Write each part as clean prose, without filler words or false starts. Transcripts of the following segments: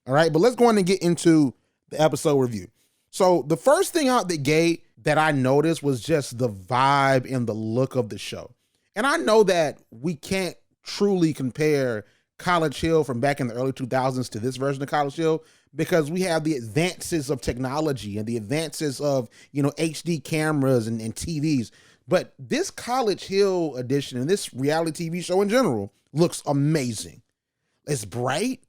All right, but let's go on and get into the episode review. So the first thing out the gate that I noticed was just the vibe and the look of the show. And I know that we can't truly compare College Hill from back in the early 2000s to this version of College Hill, because we have the advances of technology and the advances of, HD cameras and TVs. But this College Hill edition and this reality TV show in general looks amazing. It's bright.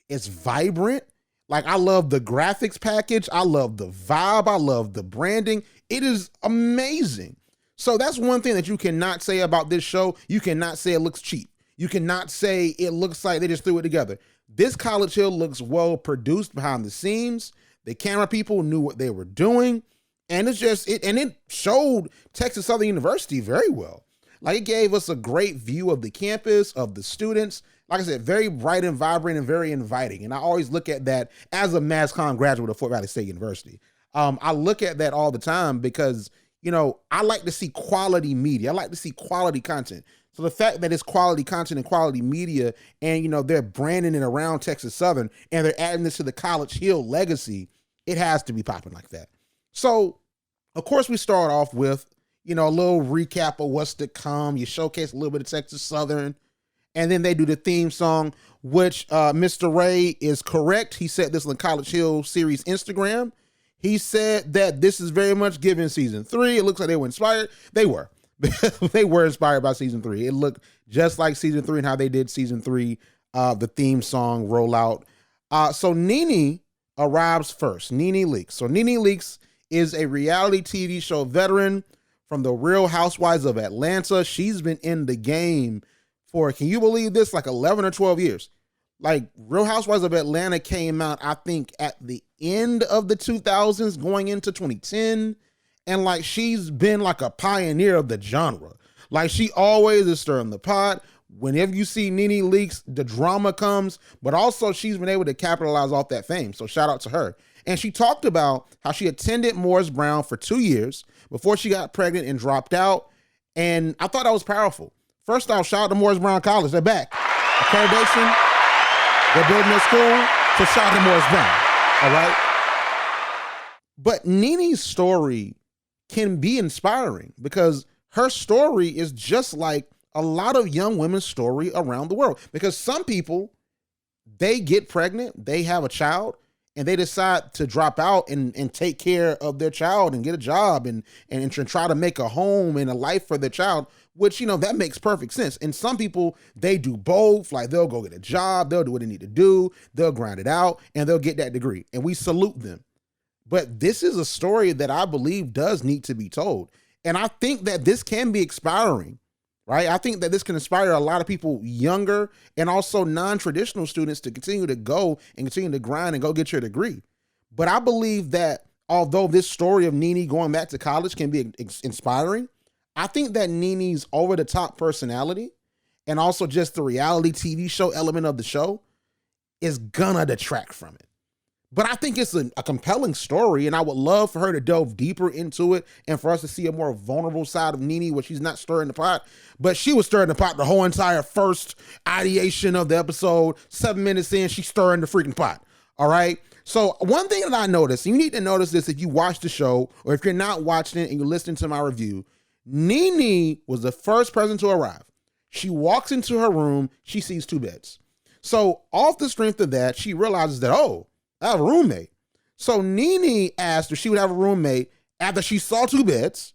It's vibrant. Like, I love the graphics package. I love the vibe. I love the branding. It is amazing. So that's one thing that you cannot say about this show. You cannot say it looks cheap. You cannot say it looks like they just threw it together. This College Hill looks well produced behind the scenes. The camera people knew what they were doing. And it showed Texas Southern University very well. Like, it gave us a great view of the campus, of the students. Like I said, very bright and vibrant and very inviting. And I always look at that as a Mass Comm graduate of Fort Valley State University. I look at that all the time because, I like to see quality media. I like to see quality content. So the fact that it's quality content and quality media and, they're branding it around Texas Southern and they're adding this to the College Hill legacy, it has to be popping like that. So, of course, we start off with, a little recap of what's to come. You showcase a little bit of Texas Southern. And then they do the theme song, which Mr. Ray is correct. He said this on the College Hill series Instagram. He said that this is very much given season 3. It looks like they were inspired. They were. They were inspired by season 3. It looked just like season 3 and how they did season 3, the theme song rollout. So Nene arrives first. Nene Leakes. So Nene Leakes is a reality TV show veteran from the Real Housewives of Atlanta. She's been in the game for, can you believe this, like 11 or 12 years. Like, Real Housewives of Atlanta came out, I think, at the end of the 2000s, going into 2010. And like, she's been like a pioneer of the genre. Like, she always is stirring the pot. Whenever you see Nene Leakes, the drama comes, but also she's been able to capitalize off that fame. So shout out to her. And she talked about how she attended Morris Brown for 2 years before she got pregnant and dropped out. And I thought that was powerful. First off, shout out to Morris Brown College. They're back. Accreditation. They're building their school. So shout out to Morris Brown. All right. But Nene's story can be inspiring because her story is just like a lot of young women's story around the world. Because some people, they get pregnant, they have a child, and they decide to drop out and take care of their child and get a job and try to make a home and a life for their child, which, that makes perfect sense. And some people, they do both. Like, they'll go get a job, they'll do what they need to do, they'll grind it out, and they'll get that degree. And we salute them. But this is a story that I believe does need to be told. And I think that this can be inspiring, right? I think that this can inspire a lot of people younger and also non-traditional students to continue to go and continue to grind and go get your degree. But I believe that although this story of Nene going back to college can be inspiring, I think that Nene's over-the-top personality and also just the reality TV show element of the show is gonna detract from it. But I think it's a compelling story, and I would love for her to delve deeper into it and for us to see a more vulnerable side of Nene where she's not stirring the pot. But she was stirring the pot the whole entire first ideation of the episode. 7 minutes in, she's stirring the freaking pot. All right? So one thing that I noticed, you need to notice this if you watch the show or if you're not watching it and you're listening to my review, Nene was the first person to arrive. She walks into her room, she sees 2 beds. So off the strength of that, she realizes that, oh, I have a roommate. So Nene asked if she would have a roommate after she saw 2 beds.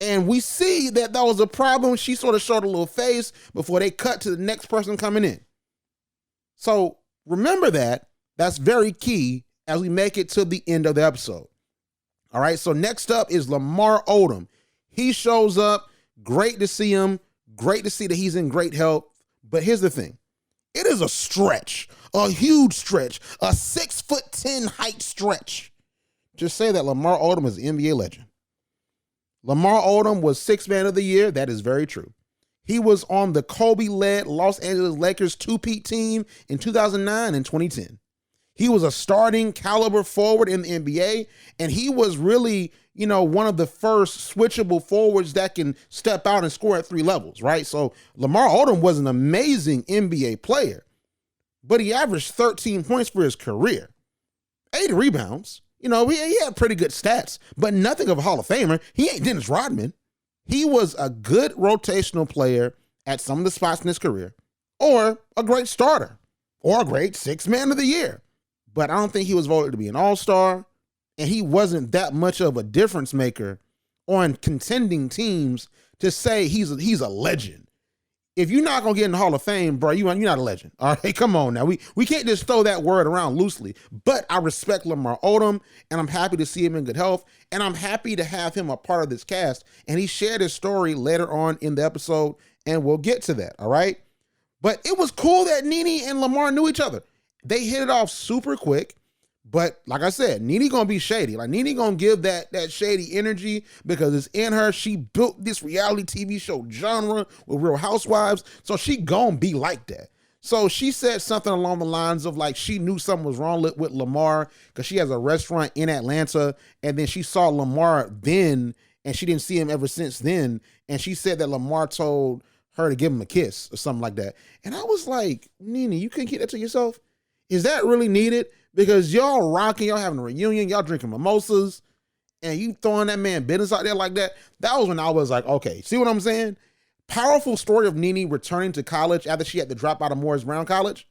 And we see that was a problem. She sort of showed a little face before they cut to the next person coming in. So remember that. That's very key as we make it to the end of the episode. All right. So next up is Lamar Odom. He shows up. Great to see him. Great to see that he's in great health. But here's the thing. It is a stretch, a huge stretch, a 6'10" height stretch. Just say that Lamar Odom is an NBA legend. Lamar Odom was 6th Man of the Year. That is very true. He was on the Kobe-led Los Angeles Lakers 2-peat team in 2009 and 2010. He was a starting caliber forward in the NBA, and he was really, one of the first switchable forwards that can step out and score at 3 levels, right? So Lamar Odom was an amazing NBA player. but he averaged 13 points for his career, 8 rebounds. You know, he had pretty good stats, but nothing of a Hall of Famer. He ain't Dennis Rodman. He was a good rotational player at some of the spots in his career, or a great starter, or a great 6th man of the year. But I don't think he was voted to be an all-star, and he wasn't that much of a difference maker on contending teams to say he's a legend. If you're not going to get in the Hall of Fame, bro, you're not a legend. All right, come on now. We can't just throw that word around loosely. But I respect Lamar Odom, and I'm happy to see him in good health, and I'm happy to have him a part of this cast. And he shared his story later on in the episode, and we'll get to that, all right? But it was cool that Nene and Lamar knew each other. They hit it off super quick. But like I said, Nene gonna be shady. Like Nene gonna give that shady energy because it's in her. She built this reality TV show genre with Real Housewives, so she gonna be like that. So she said something along the lines of like she knew something was wrong with Lamar because she has a restaurant in Atlanta, and then she saw Lamar then, and she didn't see him ever since then. And she said that Lamar told her to give him a kiss or something like that. And I was like, Nene, you couldn't keep that to yourself? Is that really needed? Because y'all rocking, y'all having a reunion, y'all drinking mimosas, and you throwing that man business out there like that. That was when I was like, okay, see what I'm saying? Powerful story of Nene returning to college after she had to drop out of Morris Brown College.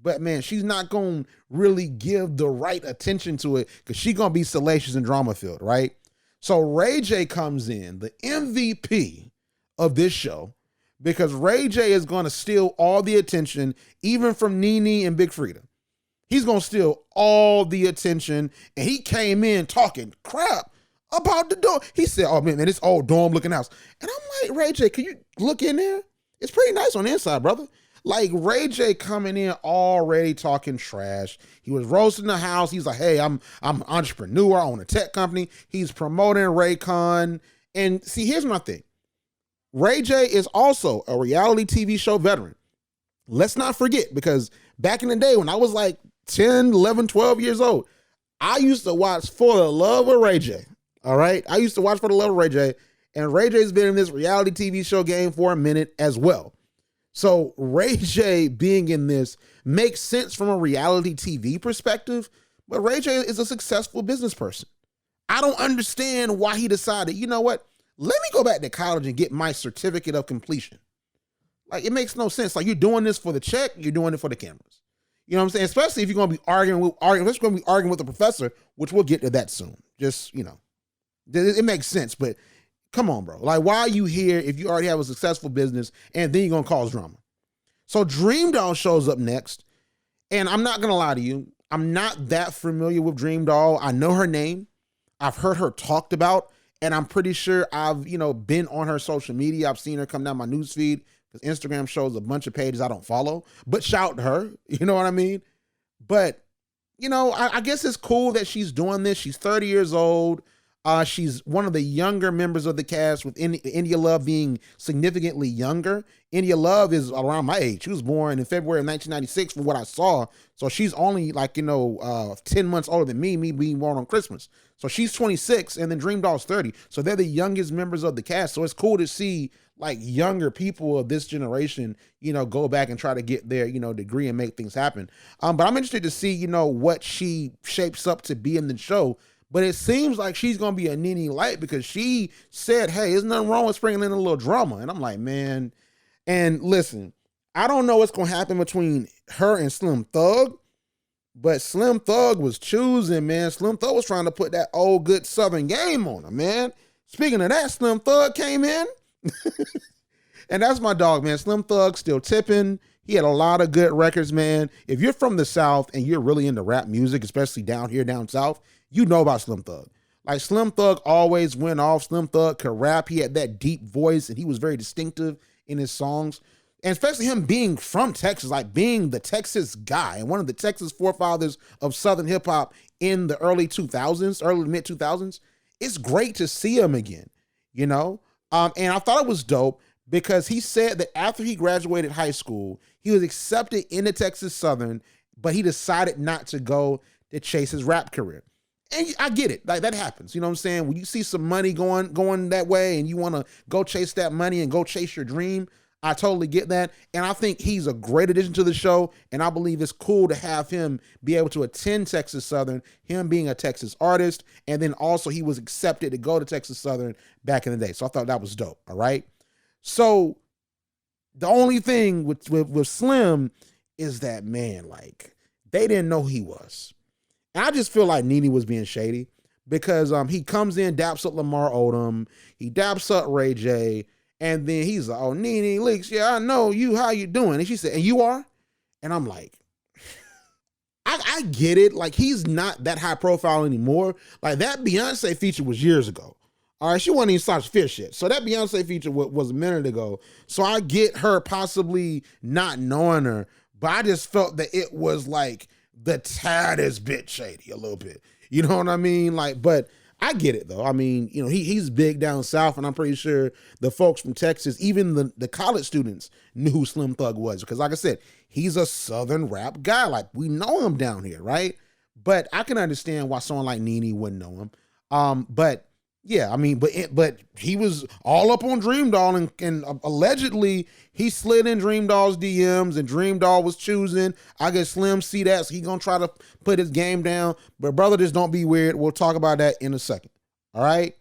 But man, she's not going to really give the right attention to it because she's going to be salacious and drama filled, right? So Ray J comes in, the MVP of this show, because Ray J is going to steal all the attention, even from Nene and Big Freedia. He's going to steal all the attention. And he came in talking crap about the dorm. He said, oh man, this old dorm looking house. And I'm like, Ray J, can you look in there? It's pretty nice on the inside, brother. Like Ray J coming in already talking trash. He was roasting the house. He's like, hey, I'm an entrepreneur. I own a tech company. He's promoting Raycon. And see, here's my thing. Ray J is also a reality TV show veteran. Let's not forget, because back in the day when I was like 10, 11, 12 years old, I used to watch For the Love of Ray J. All right. I used to watch For the Love of Ray J. And Ray J's been in this reality TV show game for a minute as well. So Ray J being in this makes sense from a reality TV perspective, but Ray J is a successful business person. I don't understand why he decided, you know what? Let me go back to college and get my certificate of completion. Like, it makes no sense. Like, you're doing this for the check, you're doing it for the cameras. You know what I'm saying? Especially if you're going to be arguing with the professor, which we'll get to that soon. Just, you know, it makes sense, but come on, bro. Like, why are you here if you already have a successful business and then you're going to cause drama? So Dream Doll shows up next, and I'm not going to lie to you. I'm not that familiar with Dream Doll. I know her name. I've heard her talked about, and I'm pretty sure I've, been on her social media. I've seen her come down my newsfeed because Instagram shows a bunch of pages I don't follow, but shout to her. You know what I mean? But, I guess it's cool that she's doing this. She's 30 years old. She's one of the younger members of the cast, with India Love being significantly younger. India Love is around my age. She was born in February of 1996 from what I saw. So she's only 10 months older than me being born on Christmas. So she's 26 and then Dream Doll's 30. So they're the youngest members of the cast. So it's cool to see younger people of this generation, go back and try to get their, degree and make things happen. But I'm interested to see, what she shapes up to be in the show. But it seems like she's going to be a Nene light because she said, hey, there's nothing wrong with sprinkling in a little drama. And I'm like, man. And listen, I don't know what's going to happen between her and Slim Thug, but Slim Thug was choosing, man. Slim Thug was trying to put that old good Southern game on her, man. Speaking of that, Slim Thug came in. And that's my dog, man. Slim Thug still tipping. He had a lot of good records, man. If you're from the South and you're really into rap music, especially down here, down South, you know about Slim Thug. Like, Slim Thug always went off. Slim Thug could rap. He had that deep voice, and he was very distinctive in his songs. And especially him being from Texas, being the Texas guy and one of the Texas forefathers of Southern hip hop in the early mid 2000s. It's great to see him again, And I thought it was dope because he said that after he graduated high school, he was accepted into Texas Southern, but he decided not to go to chase his rap career. And I get it. That happens. You know what I'm saying? When you see some money going that way and you want to go chase that money and go chase your dream, I totally get that. And I think he's a great addition to the show. And I believe it's cool to have him be able to attend Texas Southern, him being a Texas artist. And then also he was accepted to go to Texas Southern back in the day. So I thought that was dope. All right. So the only thing with Slim is that, man, like, they didn't know who he was. And I just feel like Nene was being shady because he comes in, daps up Lamar Odom, he daps up Ray J, and then he's like, oh, Nene Leaks, yeah, I know you, how you doing? And she said, and you are? And I'm like, I get it. Like, he's not that high profile anymore. Like, that Beyonce feature was years ago. All right, she wasn't even such fish yet. So that Beyonce feature was a minute ago. So I get her possibly not knowing her, but I just felt that it was like the taddest bit shady a little bit. You know what I mean? Like, but I get it though. I mean, you know, he's big down south, and I'm pretty sure the folks from Texas, even the college students, knew who Slim Thug was. Because like I said, he's a Southern rap guy. Like, we know him down here, right? But I can understand why someone like Nene wouldn't know him. But yeah, I mean, but he was all up on Dream Doll, and allegedly he slid in Dream Doll's DMs, and Dream Doll was choosing. I guess Slim see that, so he gonna try to put his game down. But brother, just don't be weird. We'll talk about that in a second. All right.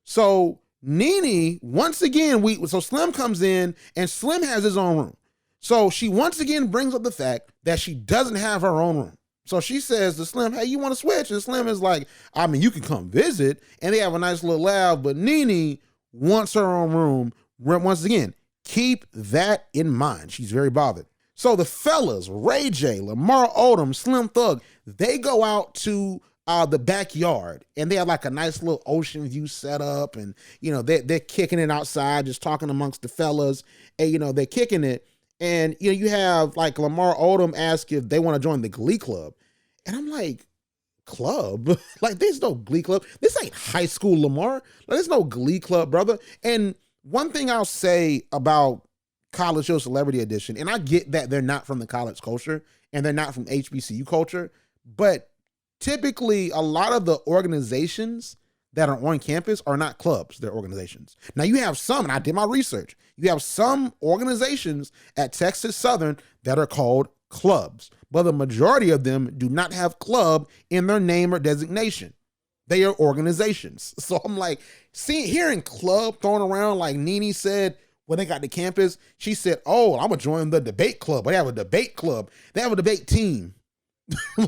So Nene, once again, so Slim comes in, and Slim has his own room. So she once again brings up the fact that she doesn't have her own room. So she says to Slim, hey, you want to switch? And Slim is like, I mean, you can come visit. And they have a nice little laugh, but Nene wants her own room. Once again, keep that in mind. She's very bothered. So the fellas, Ray J, Lamar Odom, Slim Thug, they go out to the backyard, and they have like a nice little ocean view set up, and you know, they're kicking it outside, just talking amongst the fellas, and you know, they're kicking it. And you know, you have like Lamar Odom ask if they want to join the Glee Club. And I'm like, club? Like, there's no Glee Club. This ain't high school, Lamar. Like, there's no Glee Club, brother. And one thing I'll say about College Show Celebrity Edition, and I get that they're not from the college culture and they're not from HBCU culture, but typically a lot of the organizations that are on campus are not clubs, they're organizations. Now you have some, and I did my research, you have some organizations at Texas Southern that are called clubs, but the majority of them do not have club in their name or designation. They are organizations. So I'm like, hearing club thrown around, like Nene said when they got to campus, she said, oh, I'm gonna join the debate club. They have a debate club. They have a debate team.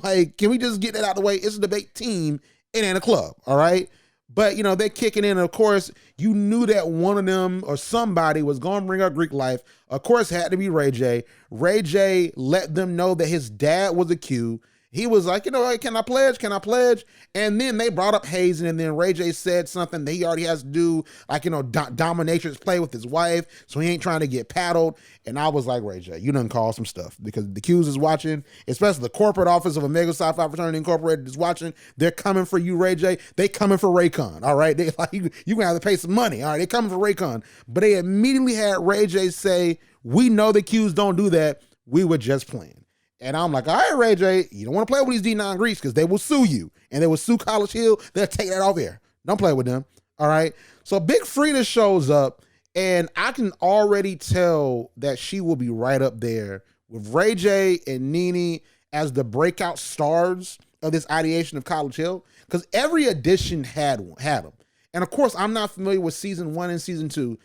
Like, can we just get that out of the way? It's a debate team. It ain't a club, all right? But, you know, they're kicking in. And of course, you knew that one of them or somebody was going to bring up Greek life. Of course, it had to be Ray J. Ray J let them know that his dad was a Q. He was like, you know, hey, can I pledge? Can I pledge? And then they brought up hazing, and then Ray J said something that he already has to do, like, you know, dominatrix play with his wife, so he ain't trying to get paddled. And I was like, Ray J, you done call some stuff, because the Qs is watching, especially the corporate office of Omega Psi Phi Fraternity Incorporated is watching. They're coming for you, Ray J. They coming for Raycon, all right? They like, you gonna have to pay some money, all right? They coming for Raycon. But they immediately had Ray J say, we know the Qs don't do that. We were just playing. And I'm like, all right, Ray J, you don't want to play with these D9 Greeks because they will sue you. And they will sue College Hill. They'll take that off air. Don't play with them. All right. So Big Frida shows up, and I can already tell that she will be right up there with Ray J and Nene as the breakout stars of this ideation of College Hill, because every edition had them. And of course, I'm not familiar with season 1 and season 2,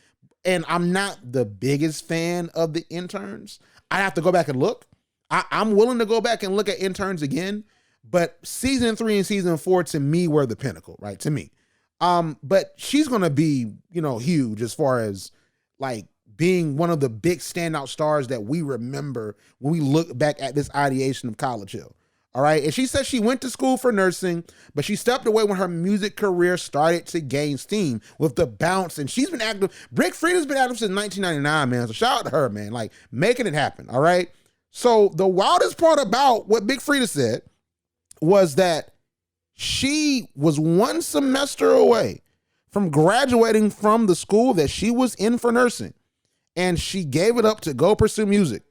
and I'm not the biggest fan of the interns. I have to go back and look. I'm willing to go back and look at interns again, but season 3 and season 4 to me were the pinnacle, right? To me. But she's going to be, you know, huge as far as like being one of the big standout stars that we remember when we look back at this ideation of College Hill. All right. And she said she went to school for nursing, but she stepped away when her music career started to gain steam with the bounce. And she's been active. Big Frida's been active since 1999, man. So shout out to her, man, like making it happen. All right. So the wildest part about what Big Frida said was that she was one semester away from graduating from the school that she was in for nursing, and she gave it up to go pursue music.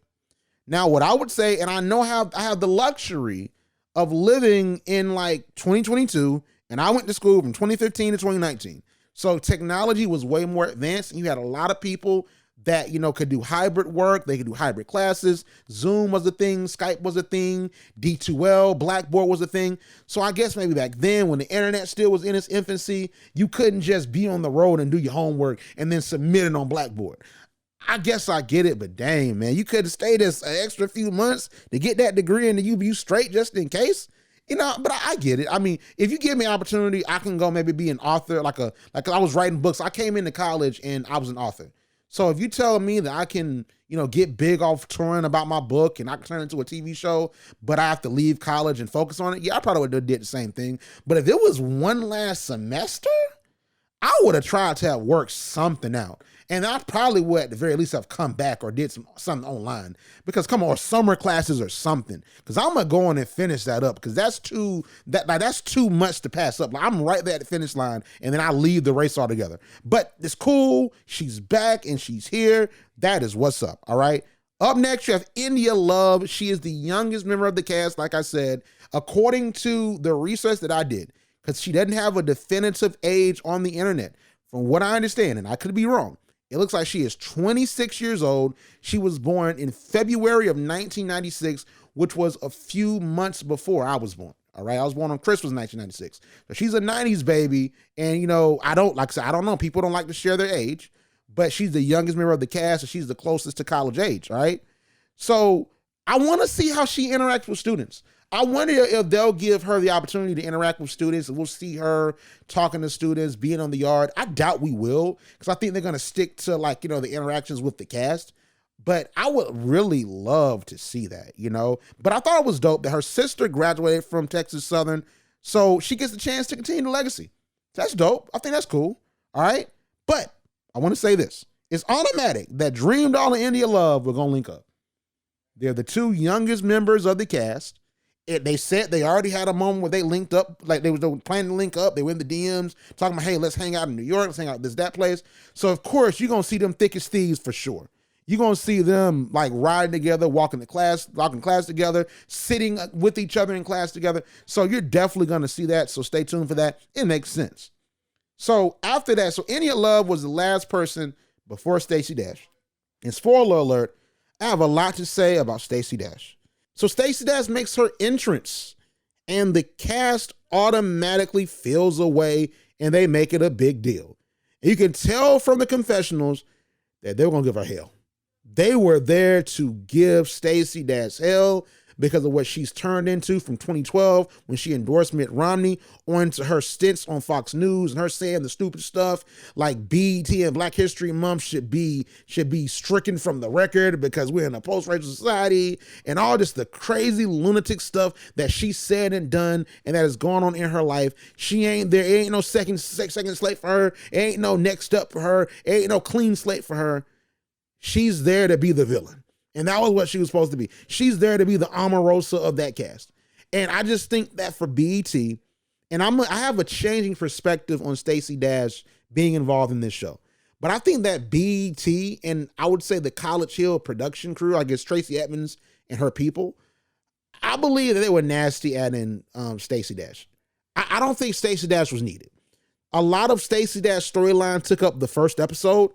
Now, what I would say, and I know how I have the luxury of living in like 2022, and I went to school from 2015 to 2019. So technology was way more advanced, and you had a lot of people that, could do hybrid work. They could do hybrid classes. Zoom was a thing. Skype was a thing. D2L, Blackboard was a thing. So I guess maybe back then when the internet still was in its infancy, you couldn't just be on the road and do your homework and then submit it on Blackboard. I guess I get it, but dang, man, you could have stayed an extra few months to get that degree and then you straight just in case. But I get it. I mean, if you give me an opportunity, I can go maybe be an author, like I was writing books. I came into college and I was an author. So if you tell me that I can, get big off touring about my book and I can turn it into a TV show, but I have to leave college and focus on it, yeah, I probably would have did the same thing. But if it was one last semester, I would have tried to have worked something out. And I probably would at the very least have come back or did something online, because come on, or summer classes or something. Because I'm gonna go on and finish that up, because that's too much to pass up. Like, I'm right there at the finish line and then I leave the race altogether. But it's cool. She's back and she's here. That is what's up. All right. Up next, you have India Love. She is the youngest member of the cast, like I said, according to the research that I did, because she doesn't have a definitive age on the internet. From what I understand, and I could be wrong, it looks like she is 26 years old. She was born in February of 1996, which was a few months before I was born. All right. I was born on Christmas 1996. So she's a 90s baby. And, I don't know. People don't like to share their age, but she's the youngest member of the cast and she's the closest to college age. All right. So I want to see how she interacts with students. I wonder if they'll give her the opportunity to interact with students and we'll see her talking to students, being on the yard. I doubt we will, because I think they're going to stick to the interactions with the cast. But I would really love to see that, But I thought it was dope that her sister graduated from Texas Southern, so she gets the chance to continue the legacy. That's dope. I think that's cool. All right. But I want to say this. It's automatic that Dream Doll and India Love were going to link up. They're the two youngest members of the cast. They said they already had a moment where they linked up, like they were planning to link up. They were in the DMs talking about, hey, let's hang out in New York. Let's hang out at that place. So, of course, you're going to see them thick as thieves for sure. You're going to see them riding together, walking class together, sitting with each other in class together. So you're definitely going to see that. So stay tuned for that. It makes sense. So after that, so India Love was the last person before Stacey Dash. And spoiler alert, I have a lot to say about Stacey Dash. So Stacey Dash makes her entrance and the cast automatically feels away and they make it a big deal. You can tell from the confessionals that they were going to give her hell. They were there to give Stacey Dash hell because of what she's turned into from 2012 when she endorsed Mitt Romney, onto her stints on Fox News and her saying the stupid stuff like BET and Black History Month should be stricken from the record because we're in a post-racial society, and all just the crazy lunatic stuff that she said and done and that has gone on in her life. There ain't no second slate for her. It ain't no next up for her. It ain't no clean slate for her. She's there to be the villain. And that was what she was supposed to be. She's there to be the Omarosa of that cast. And I just think that for BET, and I have a changing perspective on Stacey Dash being involved in this show. But I think that BET, and I would say the College Hill production crew, I guess Tracy Edmonds and her people, I believe that they were nasty adding Stacey Dash. I don't think Stacey Dash was needed. A lot of Stacey Dash storyline took up the first episode,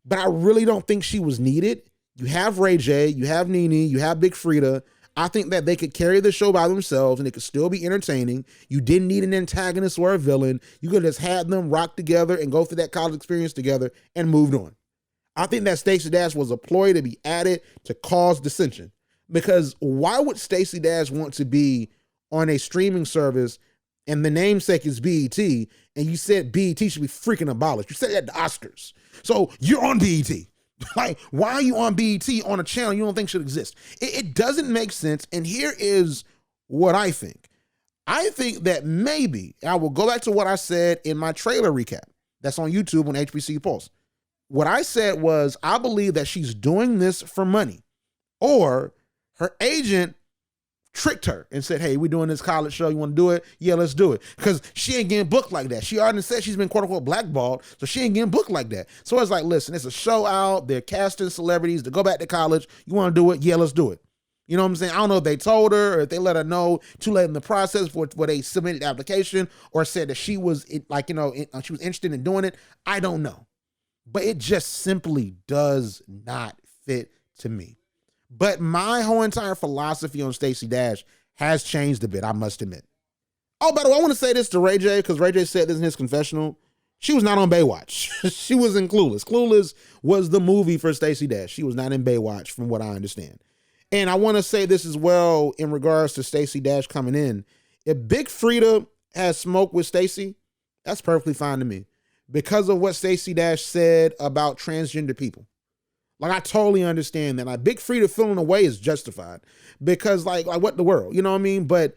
but I really don't think she was needed. You have Ray J, you have Nene, you have Big Frida. I think that they could carry the show by themselves and it could still be entertaining. You didn't need an antagonist or a villain. You could have just had them rock together and go through that college experience together and moved on. I think that Stacey Dash was a ploy to be added to cause dissension. Because why would Stacey Dash want to be on a streaming service and the namesake is BET, and you said BET should be freaking abolished? You said that at the Oscars. So you're on BET. Like, why are you on BET on a channel you don't think should exist? It doesn't make sense. And here is what I think. I think that maybe, I will go back to what I said in my trailer recap that's on YouTube on HBCU Pulse. What I said was, I believe that she's doing this for money, or her agent tricked her and said, hey, we're doing this college show. You want to do it? Yeah, let's do it. Because she ain't getting booked like that. She already said she's been quote unquote blackballed, so she ain't getting booked like that. So it's like, listen, it's a show out. They're casting celebrities to go back to college. You want to do it? Yeah, let's do it. You know what I'm saying? I don't know if they told her or if they let her know too late in the process where they submitted the application or said that she was she was interested in doing it. I don't know. but it just simply does not fit to me. But my whole entire philosophy on Stacey Dash has changed a bit, I must admit. Oh, by the way, I want to say this to Ray J, because Ray J said this in his confessional. She was not on Baywatch. She was in Clueless. Clueless was the movie for Stacey Dash. She was not in Baywatch, from what I understand. And I want to say this as well in regards to Stacey Dash coming in. If Big Frida has smoked with Stacey, that's perfectly fine to me, because of what Stacey Dash said about transgender people. Like, I totally understand that. Like, Big Frida feeling away is justified, because like what the world, you know what I mean? But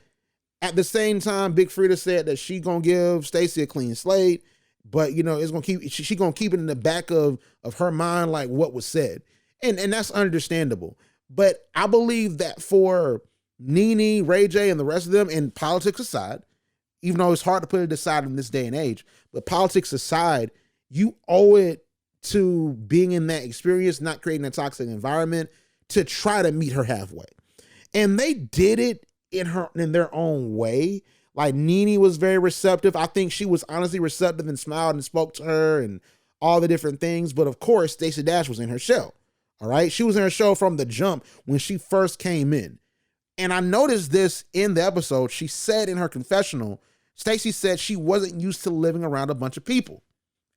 at the same time, Big Frida said that she gonna give Stacey a clean slate, but you know, it's gonna keep, she gonna keep it in the back of her mind, like what was said. And that's understandable. But I believe that for Nene, Ray J, and the rest of them, and politics aside, even though it's hard to put it aside in this day and age, but politics aside, you owe it to being in that experience, not creating a toxic environment, to try to meet her halfway. And they did it in their own way. Like, Nene was very receptive. I think she was honestly receptive and smiled and spoke to her and all the different things. But of course, Stacey Dash was in her shell. All right. She was in her shell from the jump when she first came in. And I noticed this in the episode. She said in her confessional, Stacey said she wasn't used to living around a bunch of people.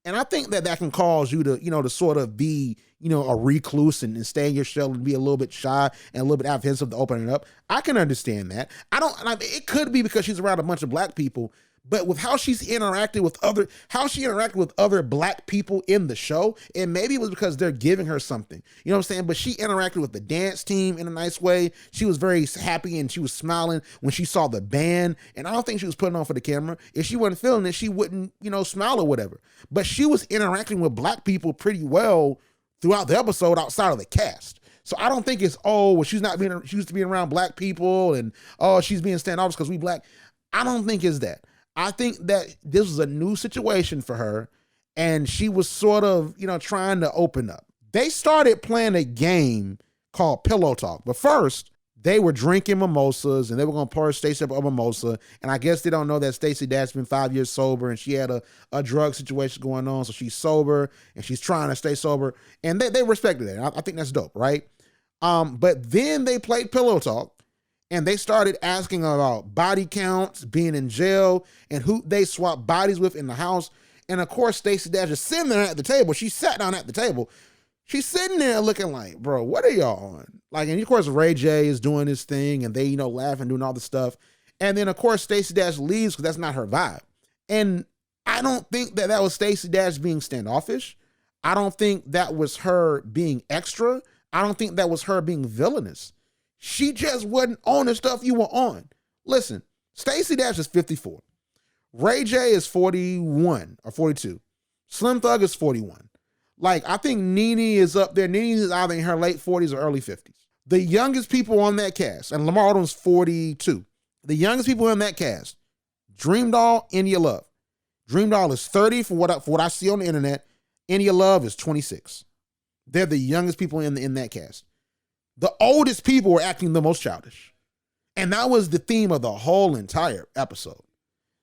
And I think that can cause you to, to sort of be, a recluse and stay in your shell and be a little bit shy and a little bit apprehensive to open it up. I can understand that. It could be because she's around a bunch of black people, but with how she interacted with other black people in the show, and maybe it was because they're giving her something, you know what I'm saying? But she interacted with the dance team in a nice way. She was very happy and she was smiling when she saw the band. And I don't think she was putting on for the camera. If she wasn't feeling it, she wouldn't, smile or whatever. But she was interacting with black people pretty well throughout the episode outside of the cast. So I don't think it's, she used to be around black people and, she's being standoffish because we black. I don't think it's that. I think that this was a new situation for her, and she was sort of, trying to open up. They started playing a game called Pillow Talk, but first they were drinking mimosas, and they were going to pour Stacey up a mimosa. And I guess they don't know that Stacey Dash been 5 years sober, and she had a drug situation going on, so she's sober and she's trying to stay sober, and they respected that. I think that's dope, right? But then they played Pillow Talk. And they started asking about body counts, being in jail, and who they swapped bodies with in the house. And of course, Stacey Dash is sitting there at the table. She sat down at the table. She's sitting there looking like, bro, what are y'all on? Like, and of course, Ray J is doing his thing, and they, laughing, doing all the stuff. And then of course, Stacey Dash leaves because that's not her vibe. And I don't think that was Stacey Dash being standoffish. I don't think that was her being extra. I don't think that was her being villainous. She just wasn't on the stuff you were on. Listen, Stacey Dash is 54. Ray J is 41 or 42. Slim Thug is 41. Like, I think Nene is up there. Nene is either in her late 40s or early 50s. The youngest people on that cast, and Lamar Odom is 42. The youngest people in that cast, Dream Doll, India Love. Dream Doll is 30 for what I see on the internet. India Love is 26. They're the youngest people in that cast. The oldest people were acting the most childish. And that was the theme of the whole entire episode.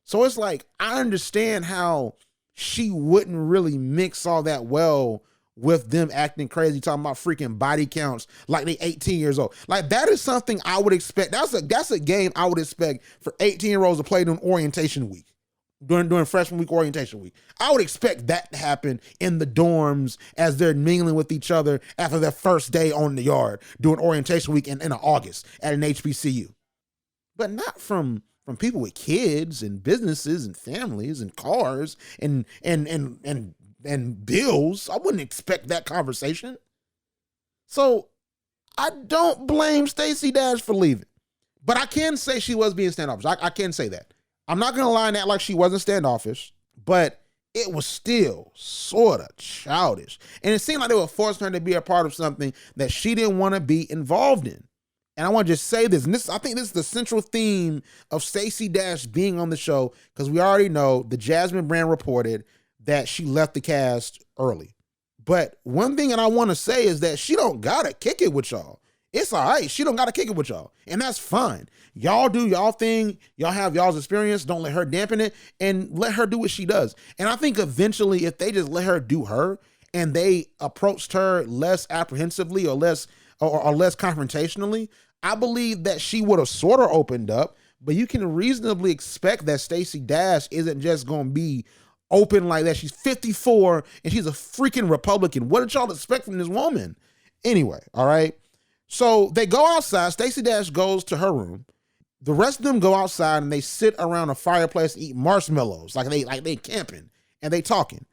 So it's like, I understand how she wouldn't really mix all that well with them acting crazy, talking about freaking body counts like they 18 years old. Like, that is something I would expect. That's a game I would expect for 18-year-olds to play during orientation week. During freshman week, orientation week. I would expect that to happen in the dorms as they're mingling with each other after their first day on the yard during orientation week in August at an HBCU. But not from people with kids and businesses and families and cars and bills. I wouldn't expect that conversation. So I don't blame Stacey Dash for leaving. But I can say she was being standoffish. I can say that. I'm not going to lie and act like she wasn't standoffish, but it was still sort of childish. And it seemed like they were forcing her to be a part of something that she didn't want to be involved in. And I want to just say this, and I think this is the central theme of Stacey Dash being on the show, because we already know the Jasmine Brand reported that she left the cast early. But one thing that I want to say is that she don't got to kick it with y'all. It's all right. She don't got to kick it with y'all. And that's fine. Y'all do y'all thing. Y'all have y'all's experience. Don't let her dampen it and let her do what she does. And I think eventually if they just let her do her and they approached her less apprehensively or less confrontationally, I believe that she would have sort of opened up. But you can reasonably expect that Stacey Dash isn't just going to be open like that. She's 54 and she's a freaking Republican. What did y'all expect from this woman? Anyway, all right. So they go outside. Stacey Dash goes to her room. The rest of them go outside and they sit around a fireplace and eat marshmallows like they camping and they talking.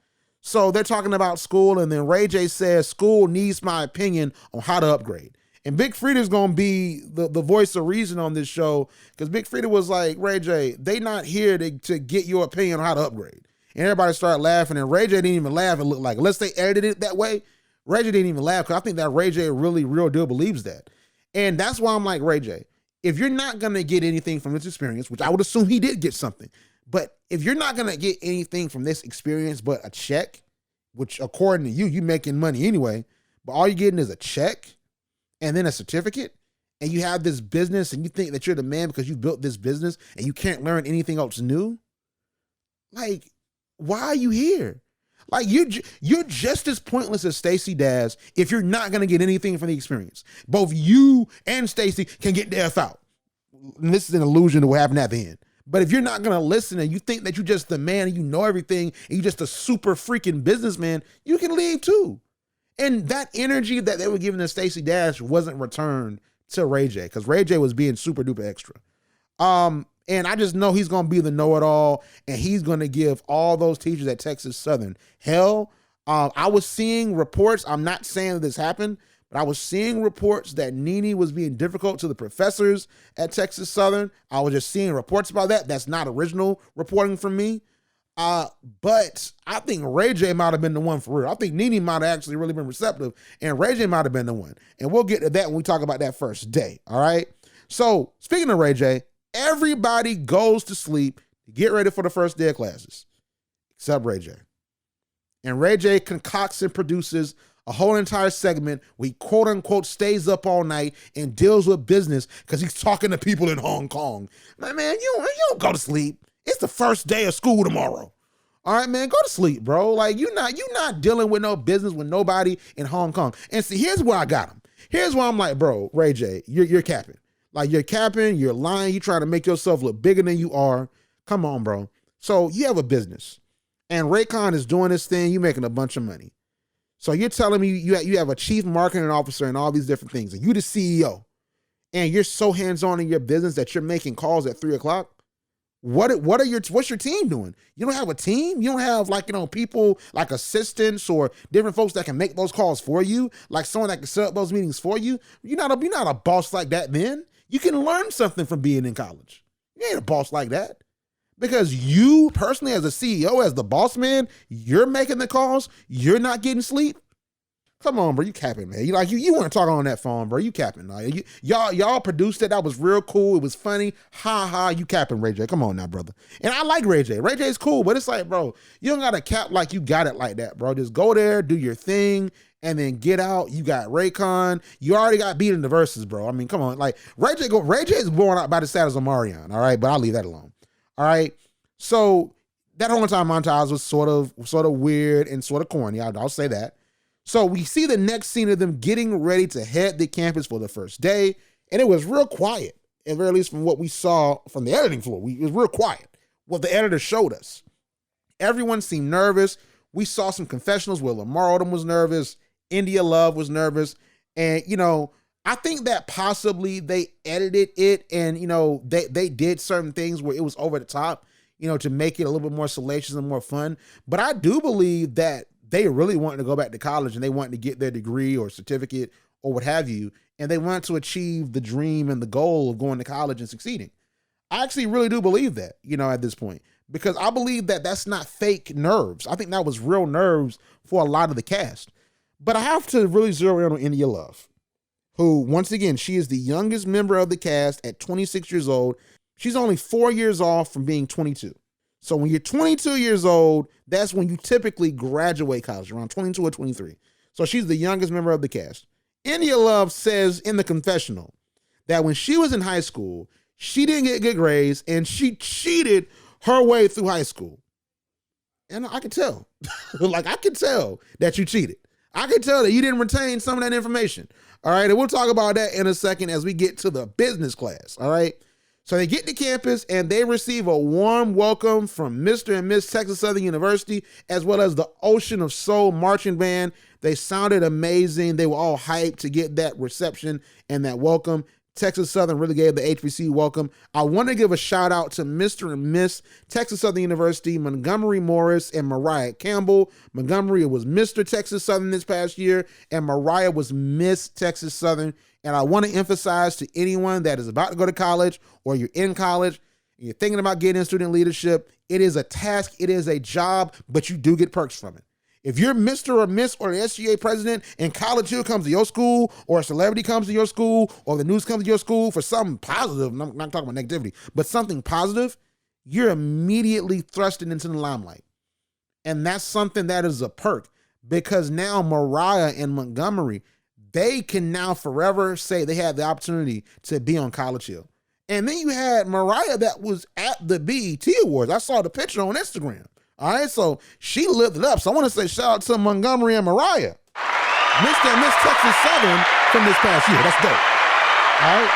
So they're talking about school, and then Ray J says school needs my opinion on how to upgrade. And Big Frida's gonna be the voice of reason on this show, because Big Frida was like, Ray J, they not here to get your opinion on how to upgrade. And everybody started laughing, and Ray J didn't even laugh. It looked like, unless they edited it that way, Ray J didn't even laugh, because I think that Ray J really real deal believes that. And that's why I'm like, Ray J, if you're not gonna get anything from this experience, which I would assume he did get something, but if you're not gonna get anything from this experience but a check, which according to you making money anyway, but all you're getting is a check and then a certificate, and you have this business and you think that you're the man because you built this business and you can't learn anything else new, like, why are you here? Like, you're just as pointless as Stacey Dash if you're not going to get anything from the experience. Both you and Stacey can get the F out. And this is an allusion to what happened at the end. But if you're not going to listen and you think that you're just the man and you know everything and you're just a super freaking businessman, you can leave too. And that energy that they were giving to Stacey Dash wasn't returned to Ray J, because Ray J was being super duper extra. And I just know he's going to be the know-it-all, and he's going to give all those teachers at Texas Southern hell. I was seeing reports. I'm not saying that this happened, but I was seeing reports that Nene was being difficult to the professors at Texas Southern. I was just seeing reports about that. That's not original reporting from me. But I think Ray J might have been the one for real. I think Nene might have actually really been receptive, and Ray J might have been the one. And we'll get to that when we talk about that first day. All right. So speaking of Ray J, everybody goes to sleep to get ready for the first day of classes, except Ray J. And Ray J concocts and produces a whole entire segment where he quote unquote stays up all night and deals with business because he's talking to people in Hong Kong. Like, man, you don't go to sleep. It's the first day of school tomorrow. All right, man, go to sleep, bro. Like, you're not dealing with no business with nobody in Hong Kong. And see, here's where I got him. Here's where I'm like, bro, Ray J, you're capping. Like, you're capping, you're lying, you're trying to make yourself look bigger than you are. Come on, bro. So you have a business, and Raycon is doing this thing, you're making a bunch of money. So you're telling me you have a chief marketing officer and all these different things, and you're the CEO, and you're so hands-on in your business that you're making calls at 3:00. What's your team doing? You don't have a team? You don't have, like, people like assistants or different folks that can make those calls for you, like someone that can set up those meetings for you? You're not a boss like that, man. You can learn something from being in college. You ain't a boss like that. Because you personally, as a CEO, as the boss man, you're making the calls, you're not getting sleep. Come on, bro, you capping, man. You weren't talking on that phone, bro. You capping. Like, y'all produced it. That was real cool. It was funny. Ha ha. You capping, Ray J. Come on now, brother. And I like Ray J. Ray J's cool, but it's like, bro, you don't gotta cap like you got it like that, bro. Just go there, do your thing, and then get out. You got Raycon. You already got beat in the verses, bro. I mean, come on. Like, Ray J is born out by the status of Omarion, all right? But I'll leave that alone. All right. So that whole time montage was sort of weird and sort of corny. I'll say that. So we see the next scene of them getting ready to head the campus for the first day, and it was real quiet, at very least from what we saw from the editing floor. It was real quiet, what the editor showed us. Everyone seemed nervous. We saw some confessionals where Lamar Odom was nervous, India Love was nervous, and, I think that possibly they edited it and, they did certain things where it was over the top, to make it a little bit more salacious and more fun. But I do believe that they really wanted to go back to college and they wanted to get their degree or certificate or what have you. And they wanted to achieve the dream and the goal of going to college and succeeding. I actually really do believe that, at this point, because I believe that that's not fake nerves. I think that was real nerves for a lot of the cast. But I have to really zero in on India Love, who, once again, she is the youngest member of the cast at 26 years old. She's only 4 years off from being 22. So when you're 22 years old, that's when you typically graduate college, around 22 or 23. So she's the youngest member of the cast. India Love says in the confessional that when she was in high school, she didn't get good grades and she cheated her way through high school. And I could tell, like I could tell that you cheated. I could tell that you didn't retain some of that information. All right. And we'll talk about that in a second as we get to the business class. All right. So they get to campus and they receive a warm welcome from Mr. and Miss Texas Southern University, as well as the Ocean of Soul Marching Band. They sounded amazing. They were all hyped to get that reception and that welcome. Texas Southern really gave the HBC welcome. I want to give a shout out to Mr. and Miss Texas Southern University, Montgomery Morris and Mariah Campbell. Montgomery was Mr. Texas Southern this past year, and Mariah was Miss Texas Southern. And I want to emphasize to anyone that is about to go to college or you're in college and you're thinking about getting in student leadership, it is a task, it is a job, but you do get perks from it. If you're Mr. or Miss or the SGA president and College Hill comes to your school, or a celebrity comes to your school, or the news comes to your school for something positive, I'm not talking about negativity, but something positive, you're immediately thrusted into the limelight. And that's something that is a perk, because now Mariah and Montgomery, they can now forever say they had the opportunity to be on College Hill. And then you had Mariah that was at the BET Awards. I saw the picture on Instagram. All right, so she lived it up. So I want to say shout out to Montgomery and Mariah, Mr. and Miss Texas Southern from this past year. That's dope. All right.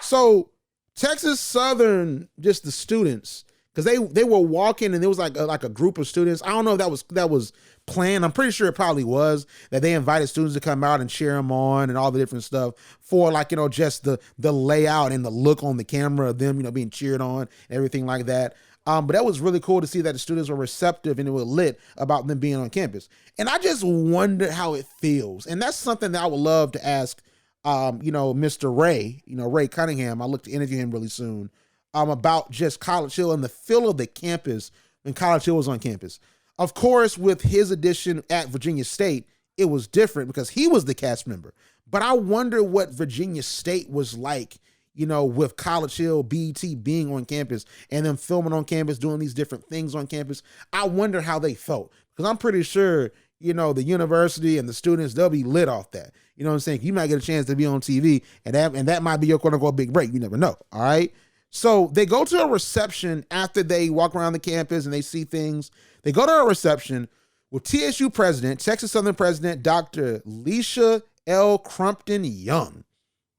So Texas Southern, just the students, because they were walking and there was like a group of students. I don't know if that was planned. I'm pretty sure it probably was, that they invited students to come out and cheer them on and all the different stuff for, like, just the layout and the look on the camera of them, being cheered on, everything like that. But that was really cool to see that the students were receptive and it was lit about them being on campus. And I just wonder how it feels. And that's something that I would love to ask, Mr. Ray, Ray Cunningham. I look to interview him really soon, about just College Hill and the feel of the campus when College Hill was on campus. Of course, with his addition at Virginia State, it was different because he was the cast member. But I wonder what Virginia State was like, with College Hill, BET being on campus and them filming on campus, doing these different things on campus. I wonder how they felt, because I'm pretty sure, the university and the students, they'll be lit off that. You know what I'm saying? You might get a chance to be on TV and that might be your quote unquote big break. You never know. All right. So they go to a reception after they walk around the campus and they see things. They go to a reception with TSU president, Texas Southern president, Dr. Leisha L. Crumpton Young.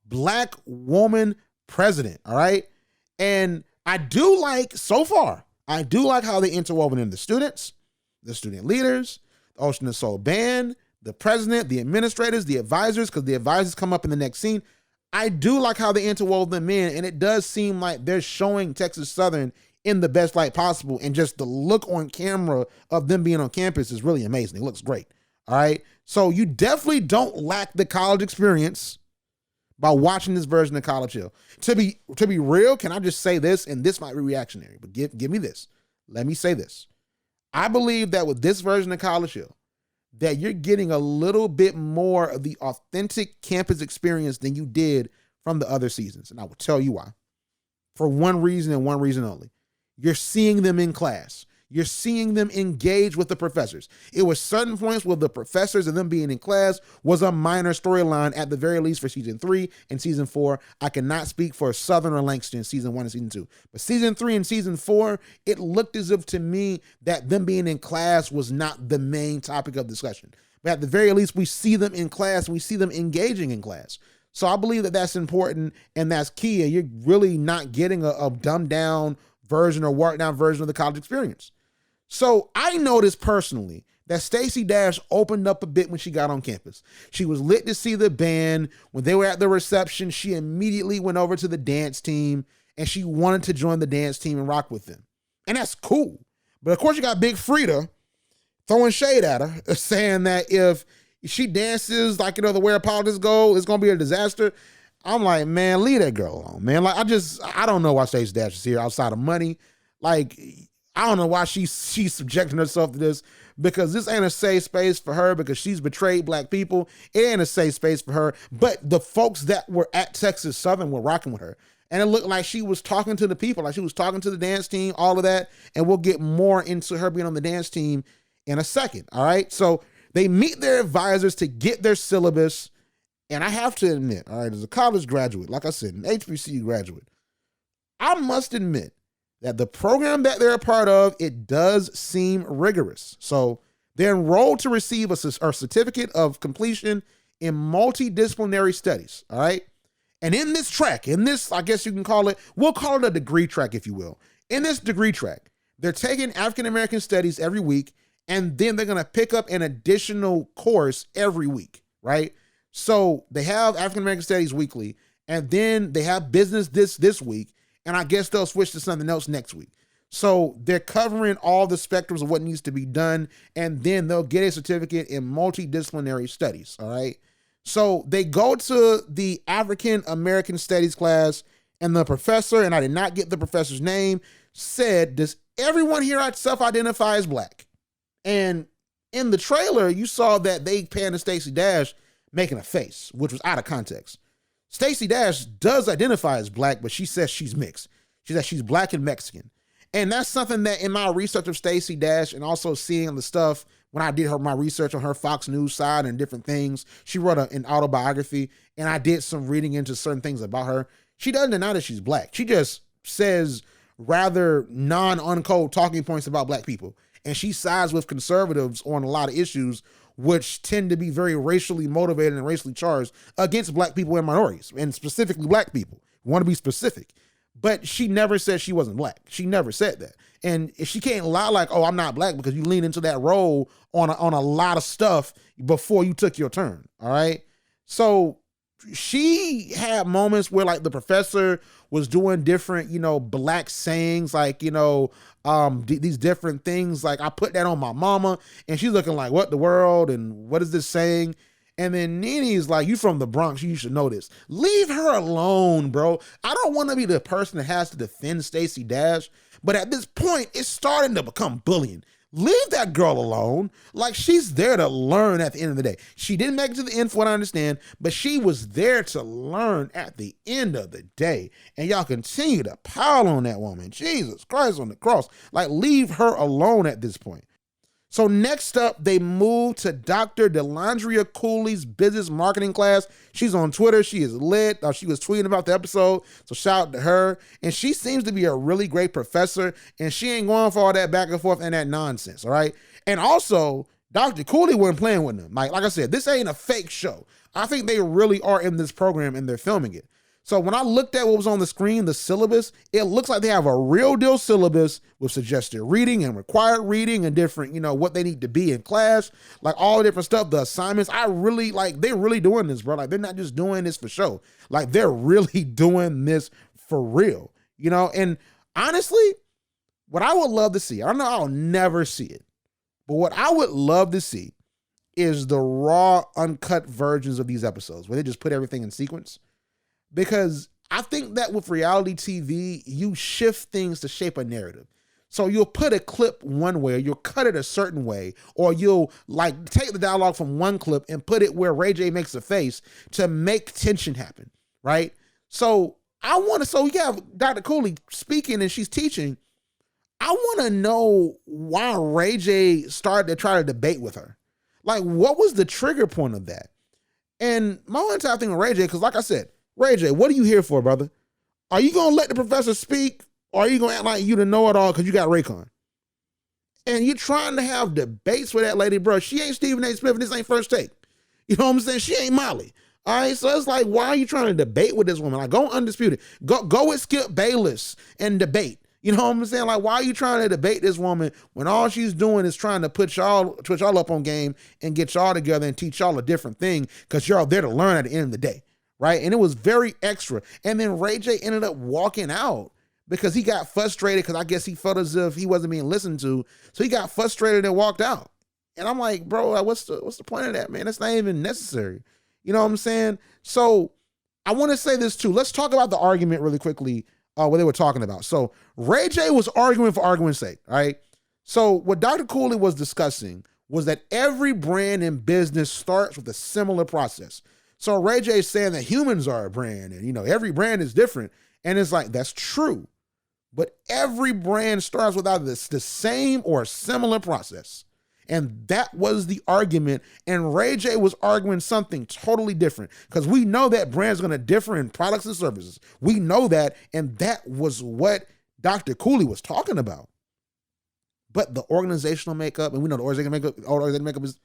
Black woman president, all right? And I do like how they interwoven in the students, the student leaders, the Ocean of Soul Band, the president, the administrators, the advisors, because the advisors come up in the next scene. I do like how they interwove them in, and it does seem like they're showing Texas Southern in the best light possible, and just the look on camera of them being on campus is really amazing. It looks great, all right? So you definitely don't lack the college experience by watching this version of College Hill. To be real, can I just say this, and this might be reactionary, but give me this. Let me say this. I believe that with this version of College Hill, that you're getting a little bit more of the authentic campus experience than you did from the other seasons. And I will tell you why. For one reason and one reason only. You're seeing them in class. You're seeing them engage with the professors. It was certain points where the professors and them being in class was a minor storyline, at the very least, for season 3 and season 4. I cannot speak for Southern or Langston season 1 and season 2. But season 3 and season 4, it looked as if to me that them being in class was not the main topic of discussion. But at the very least, we see them in class. We see them engaging in class. So I believe that that's important and that's key. And you're really not getting a dumbed down version or worked down version of the college experience. So I noticed personally that Stacey Dash opened up a bit when she got on campus. She was lit to see the band. When they were at the reception, she immediately went over to the dance team and she wanted to join the dance team and rock with them. And that's cool. But of course, you got Big Frida throwing shade at her, saying that if she dances like, the way her politics go, it's going to be a disaster. I'm like, man, leave that girl alone, man. Like, I don't know why Stacey Dash is here outside of money. Like, I don't know why she's subjecting herself to this, because this ain't a safe space for her, because she's betrayed Black people. It ain't a safe space for her. But the folks that were at Texas Southern were rocking with her. And it looked like she was talking to the people, like she was talking to the dance team, all of that. And we'll get more into her being on the dance team in a second, all right? So they meet their advisors to get their syllabus. And I have to admit, all right, as a college graduate, like I said, an HBCU graduate, I must admit that the program that they're a part of, it does seem rigorous. So they're enrolled to receive a certificate of completion in multidisciplinary studies, all right? And in this track, I guess you can call it, we'll call it a degree track, if you will. In this degree track, they're taking African-American studies every week, and then they're gonna pick up an additional course every week, right? So they have African-American studies weekly, and then they have business this week, and I guess they'll switch to something else next week. So they're covering all the spectrums of what needs to be done, and then they'll get a certificate in multidisciplinary studies, all right? So they go to the African American Studies class, and the professor, and I did not get the professor's name, said, does everyone here self-identify as Black? And in the trailer, you saw that they panned to Stacey Dash making a face, which was out of context. Stacey Dash does identify as Black, but she says she's mixed. She says she's Black and Mexican. And that's something that in my research of Stacey Dash, and also seeing the stuff when I did my research on her Fox News side and different things, she wrote an autobiography, and I did some reading into certain things about her. She doesn't deny that she's Black. She just says rather non-uncode talking points about Black people. And she sides with conservatives on a lot of issues, which tend to be very racially motivated and racially charged against Black people and minorities, and specifically Black people. Want to be specific. But she never said she wasn't Black. She never said that. And if she can't lie like, oh, I'm not Black, because you lean into that role on a lot of stuff before you took your turn, all right? So she had moments where like the professor was doing different, Black sayings, like, these different things. Like, I put that on my mama, and she's looking like, what the world? And what is this saying? And then Nene's like, you from the Bronx, you should know this. Leave her alone, bro. I don't want to be the person that has to defend Stacey Dash, but at this point, it's starting to become bullying. Leave that girl alone. Like, she's there to learn at the end of the day. She didn't make it to the end, for what I understand, but she was there to learn at the end of the day. And y'all continue to pile on that woman. Jesus Christ on the cross. Like, leave her alone at this point. So next up, they move to Dr. Delandria Cooley's business marketing class. She's on Twitter. She is lit. She was tweeting about the episode, so shout out to her. And she seems to be a really great professor, and she ain't going for all that back and forth and that nonsense, all right? And also, Dr. Cooley wasn't playing with them. Like I said, this ain't a fake show. I think they really are in this program, and they're filming it. So when I looked at what was on the screen, the syllabus, it looks like they have a real deal syllabus with suggested reading and required reading and different, what they need to be in class, like all the different stuff, the assignments. I really they're really doing this, bro. Like, they're not just doing this for show. Like, they're really doing this for real, and honestly, what I would love to see, I don't know, I'll never see it, but what I would love to see is the raw, uncut versions of these episodes where they just put everything in sequence. Because I think that with reality TV, you shift things to shape a narrative. So you'll put a clip one way, or you'll cut it a certain way, or you'll take the dialogue from one clip and put it where Ray J makes a face to make tension happen, right? So we have Dr. Cooley speaking and she's teaching. I want to know why Ray J started to try to debate with her. Like, what was the trigger point of that? And my whole entire thing with Ray J, because like I said, Ray J, what are you here for, brother? Are you going to let the professor speak, or are you going to act like you the know-it-all because you got Raycon? And you're trying to have debates with that lady, bro. She ain't Stephen A. Smith, and this ain't First Take. You know what I'm saying? She ain't Molly. All right, so it's like, why are you trying to debate with this woman? Like, go undisputed. Go with Skip Bayless and debate. You know what I'm saying? Like, why are you trying to debate this woman when all she's doing is trying to put y'all up on game and get y'all together and teach y'all a different thing, because y'all there to learn at the end of the day. Right? And it was very extra. And then Ray J ended up walking out because he got frustrated, because I guess he felt as if he wasn't being listened to. So he got frustrated and walked out. And I'm like, bro, what's the point of that, man? That's not even necessary. You know what I'm saying? So I want to say this too. Let's talk about the argument really quickly, what they were talking about. So Ray J was arguing for argument's sake, right? So what Dr. Cooley was discussing was that every brand in business starts with a similar process. So Ray J is saying that humans are a brand, and every brand is different. And it's like, that's true. But every brand starts with either the same or a similar process. And that was the argument. And Ray J was arguing something totally different, because we know that brands are going to differ in products and services. We know that. And that was what Dr. Cooley was talking about. But the organizational makeup, and we know the organizational makeup is,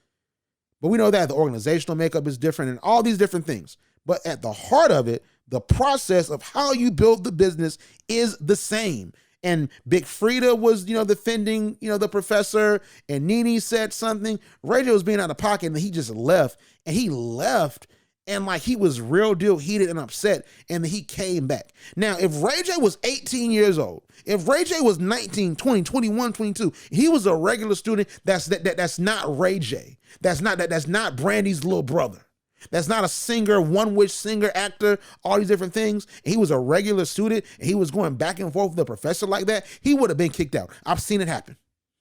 but we know that the organizational makeup is different and all these different things. But at the heart of it, the process of how you build the business is the same. And Big Frida was, defending, the professor, and Nene said something. Reggie was being out of pocket, and he just left. And he left, and like he was real deal heated and upset, and then he came back. Now, if Reggie was 18 years old, if Reggie was 19, 20, 21, 22, he was a regular student, that's not Reggie. That's not Brandy's little brother. That's not a singer, one-wish singer, actor, all these different things. And he was a regular student, and he was going back and forth with the professor like that. He would have been kicked out. I've seen it happen.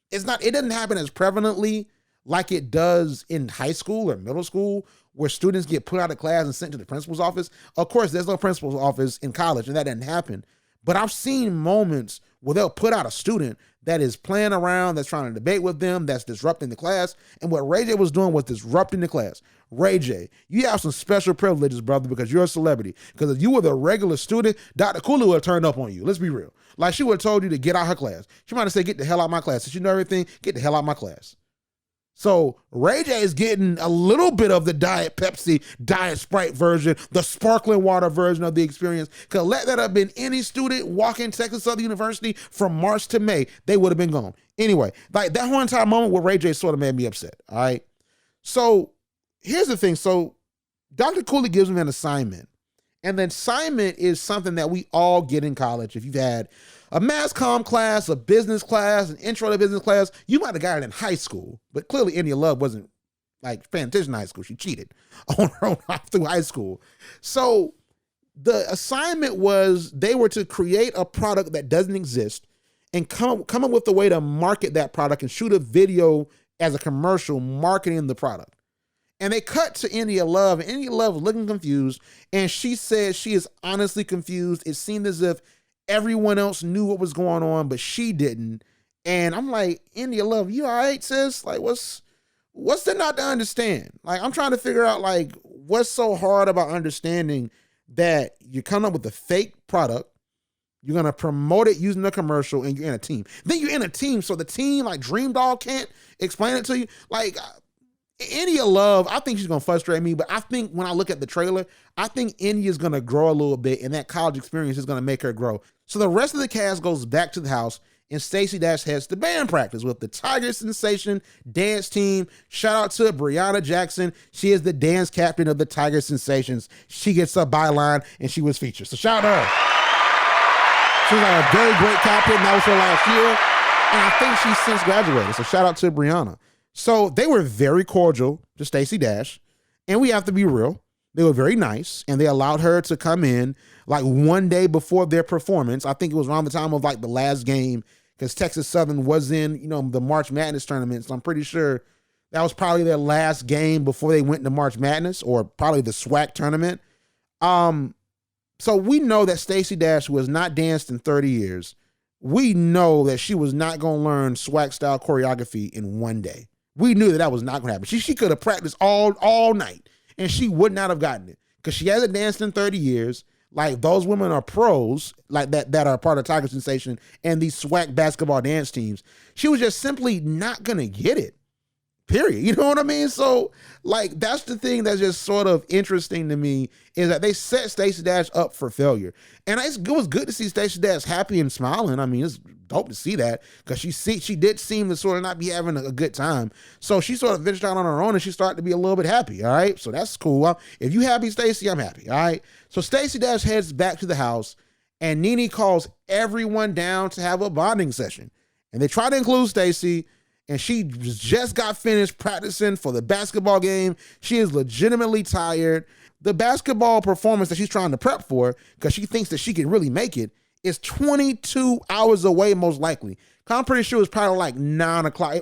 It doesn't happen as prevalently like it does in high school or middle school, where students get put out of class and sent to the principal's office. Of course, there's no principal's office in college, and that doesn't happen. But I've seen moments where they'll put out a student that is playing around, that's trying to debate with them, that's disrupting the class. And what Ray J was doing was disrupting the class. Ray J, you have some special privileges, brother, because you're a celebrity. Because if you were the regular student, Dr. Cooley would have turned up on you. Let's be real. Like, she would have told you to get out her class. She might have said, get the hell out of my class. Since you know everything, get the hell out of my class. So Ray J is getting a little bit of the Diet Pepsi, Diet Sprite version, the sparkling water version of the experience. Because let that have been any student walking Texas Southern University from March to May, they would have been gone. Anyway, like that whole entire moment with Ray J sort of made me upset. All right. So here's the thing. So Dr. Cooley gives me an assignment. And the assignment is something that we all get in college. If you've had a mass comm class, a business class, an intro to business class, you might have got it in high school, but clearly India Love wasn't like paying attention in high school. She cheated on her own through high school. So the assignment was they were to create a product that doesn't exist and come up with a way to market that product and shoot a video as a commercial marketing the product. And they cut to India Love, and India Love was looking confused, and she said she is honestly confused. It seemed as if everyone else knew what was going on, but she didn't. And I'm like, India Love, you all right, sis? Like, what's there not to understand? Like, I'm trying to figure out, like, what's so hard about understanding that you're coming up with a fake product, you're going to promote it using a commercial, and you're in a team. Then you're in a team, so the team, like, Dream Doll can't explain it to you. Like, India Love, I think she's going to frustrate me, but I think when I look at the trailer, I think India's going to grow a little bit, and that college experience is going to make her grow. So the rest of the cast goes back to the house, and Stacey Dash heads to band practice with the Tiger Sensation dance team. Shout out to Brianna Jackson. She is the dance captain of the Tiger Sensations. She gets a byline, and she was featured. So shout out to her. She's like a very great captain. That was her last year, and I think she's since graduated. So shout out to Brianna. So they were very cordial to Stacey Dash, and we have to be real. They were very nice, and they allowed her to come in like one day before their performance. I think it was around the time of like the last game, because Texas Southern was in, the March Madness tournament. So I'm pretty sure that was probably their last game before they went to March Madness, or probably the SWAC tournament. So we know that Stacey Dash, who has not danced in 30 years, we know that she was not going to learn SWAC style choreography in one day. We knew that was not going to happen. She could have practiced all night, and she would not have gotten it, because she hasn't danced in 30 years. Like, those women are pros, like that are part of Tiger Sensation and these SWAC basketball dance teams. She was just simply not going to get it, period. You know what I mean? So, like, that's the thing that's just sort of interesting to me, is that they set Stacey Dash up for failure. And it was good to see Stacey Dash happy and smiling. I mean, it's dope to see that, because she did seem to sort of not be having a good time. So she sort of ventured out on her own, and she started to be a little bit happy. All right. So that's cool. If you happy, Stacey, I'm happy. All right. So Stacey Dash heads back to the house, and Nene calls everyone down to have a bonding session. And they try to include Stacey, and she just got finished practicing for the basketball game. She is legitimately tired. The basketball performance that she's trying to prep for, because she thinks that she can really make it, is 22 hours away, most likely. I'm pretty sure it's probably like 9 o'clock.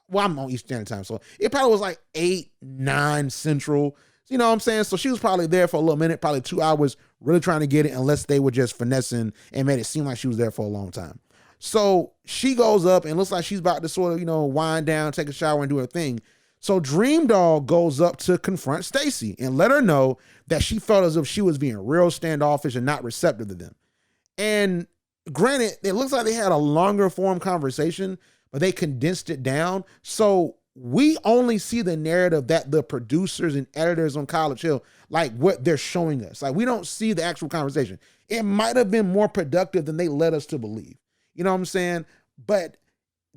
Well, I'm on Eastern Standard Time, so it probably was like 8, 9 Central. You know what I'm saying? So she was probably there for a little minute, probably 2 hours, really trying to get it, unless they were just finessing and made it seem like she was there for a long time. So she goes up and looks like she's about to sort of, wind down, take a shower, and do her thing. So Dream Doll goes up to confront Stacey and let her know that she felt as if she was being real standoffish and not receptive to them. And granted, it looks like they had a longer form conversation, but they condensed it down. So we only see the narrative that the producers and editors on College Hill, like what they're showing us. Like we don't see the actual conversation. It might have been more productive than they led us to believe. You know what I'm saying? But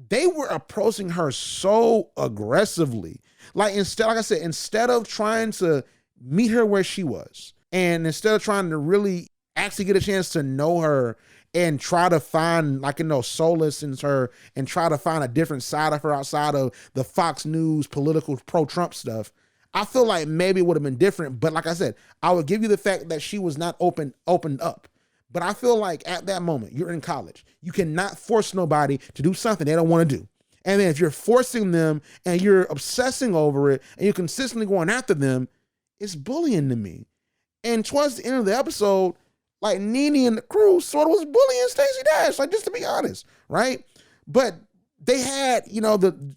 they were approaching her so aggressively. Like I said, instead of trying to meet her where she was, and instead of trying to really actually get a chance to know her and try to find, like, solace in her and try to find a different side of her outside of the Fox News political pro-Trump stuff, I feel like maybe it would have been different. But like I said, I would give you the fact that she was not opened up. But I feel like at that moment, you're in college. You cannot force nobody to do something they don't want to do. And then if you're forcing them and you're obsessing over it and you're consistently going after them, it's bullying to me. And towards the end of the episode, like Nene and the crew sort of was bullying Stacey Dash, like, just to be honest, right? But they had,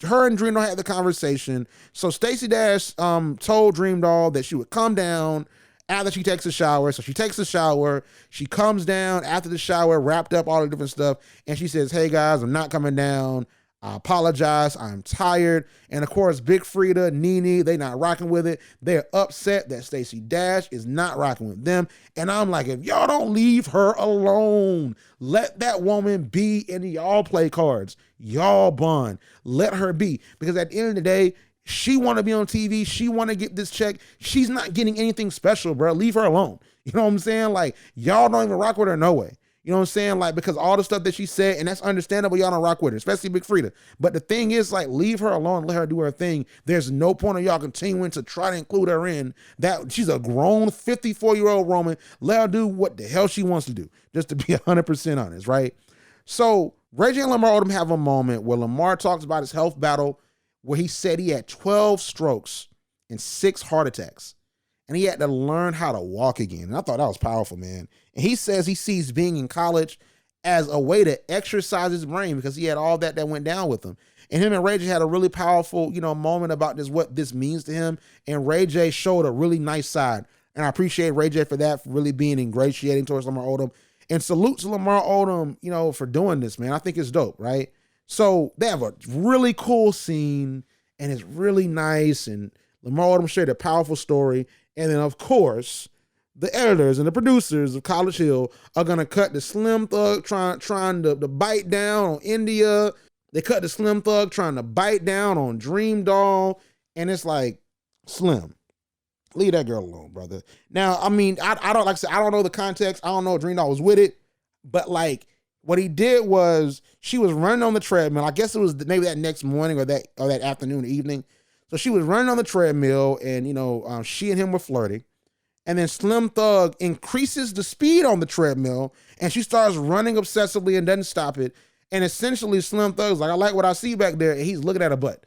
her and Dream Doll had the conversation. So Stacey Dash told Dream Doll that she would come down after she takes a shower. So she takes a shower, she comes down after the shower, wrapped up all the different stuff, and she says, "Hey guys, I'm not coming down. I apologize. I'm tired." And of course, Big Frida, Nene, they not rocking with it. They're upset that Stacey Dash is not rocking with them. And I'm like, if y'all don't leave her alone, let that woman be, and y'all play cards. Y'all bond. Let her be. Because at the end of the day, she want to be on TV. She want to get this check. She's not getting anything special, bro. Leave her alone. You know what I'm saying? Like, y'all don't even rock with her no way. You know what I'm saying? Like, because all the stuff that she said, and that's understandable, y'all don't rock with her, especially Big Frida. But the thing is, like, leave her alone, let her do her thing. There's no point of y'all continuing to try to include her in that. She's a grown 54-year-old woman. Let her do what the hell she wants to do, just to be 100% honest, right? So Reggie and Lamar Odom have a moment where Lamar talks about his health battle, where he said he had 12 strokes and 6 heart attacks. And he had to learn how to walk again. And I thought that was powerful, man. And he says he sees being in college as a way to exercise his brain because he had all that went down with him. And him and Ray J had a really powerful, moment about this, what this means to him. And Ray J showed a really nice side. And I appreciate Ray J for that, for really being ingratiating towards Lamar Odom. And salute to Lamar Odom, for doing this, man. I think it's dope, right? So they have a really cool scene and it's really nice. And Lamar Odom shared a powerful story. And then, of course, the editors and the producers of College Hill are going to cut the Slim Thug trying to bite down on India. They cut the Slim Thug trying to bite down on Dream Doll. And it's like, Slim, leave that girl alone, brother. Now, I mean, I don't, like I said, I don't know the context. I don't know if Dream Doll was with it. But, like, what he did was she was running on the treadmill. I guess it was maybe that next morning or that afternoon or evening. So she was running on the treadmill and, she and him were flirting. And then Slim Thug increases the speed on the treadmill and she starts running obsessively and doesn't stop it. And essentially Slim Thug's like, "I like what I see back there." And he's looking at her butt.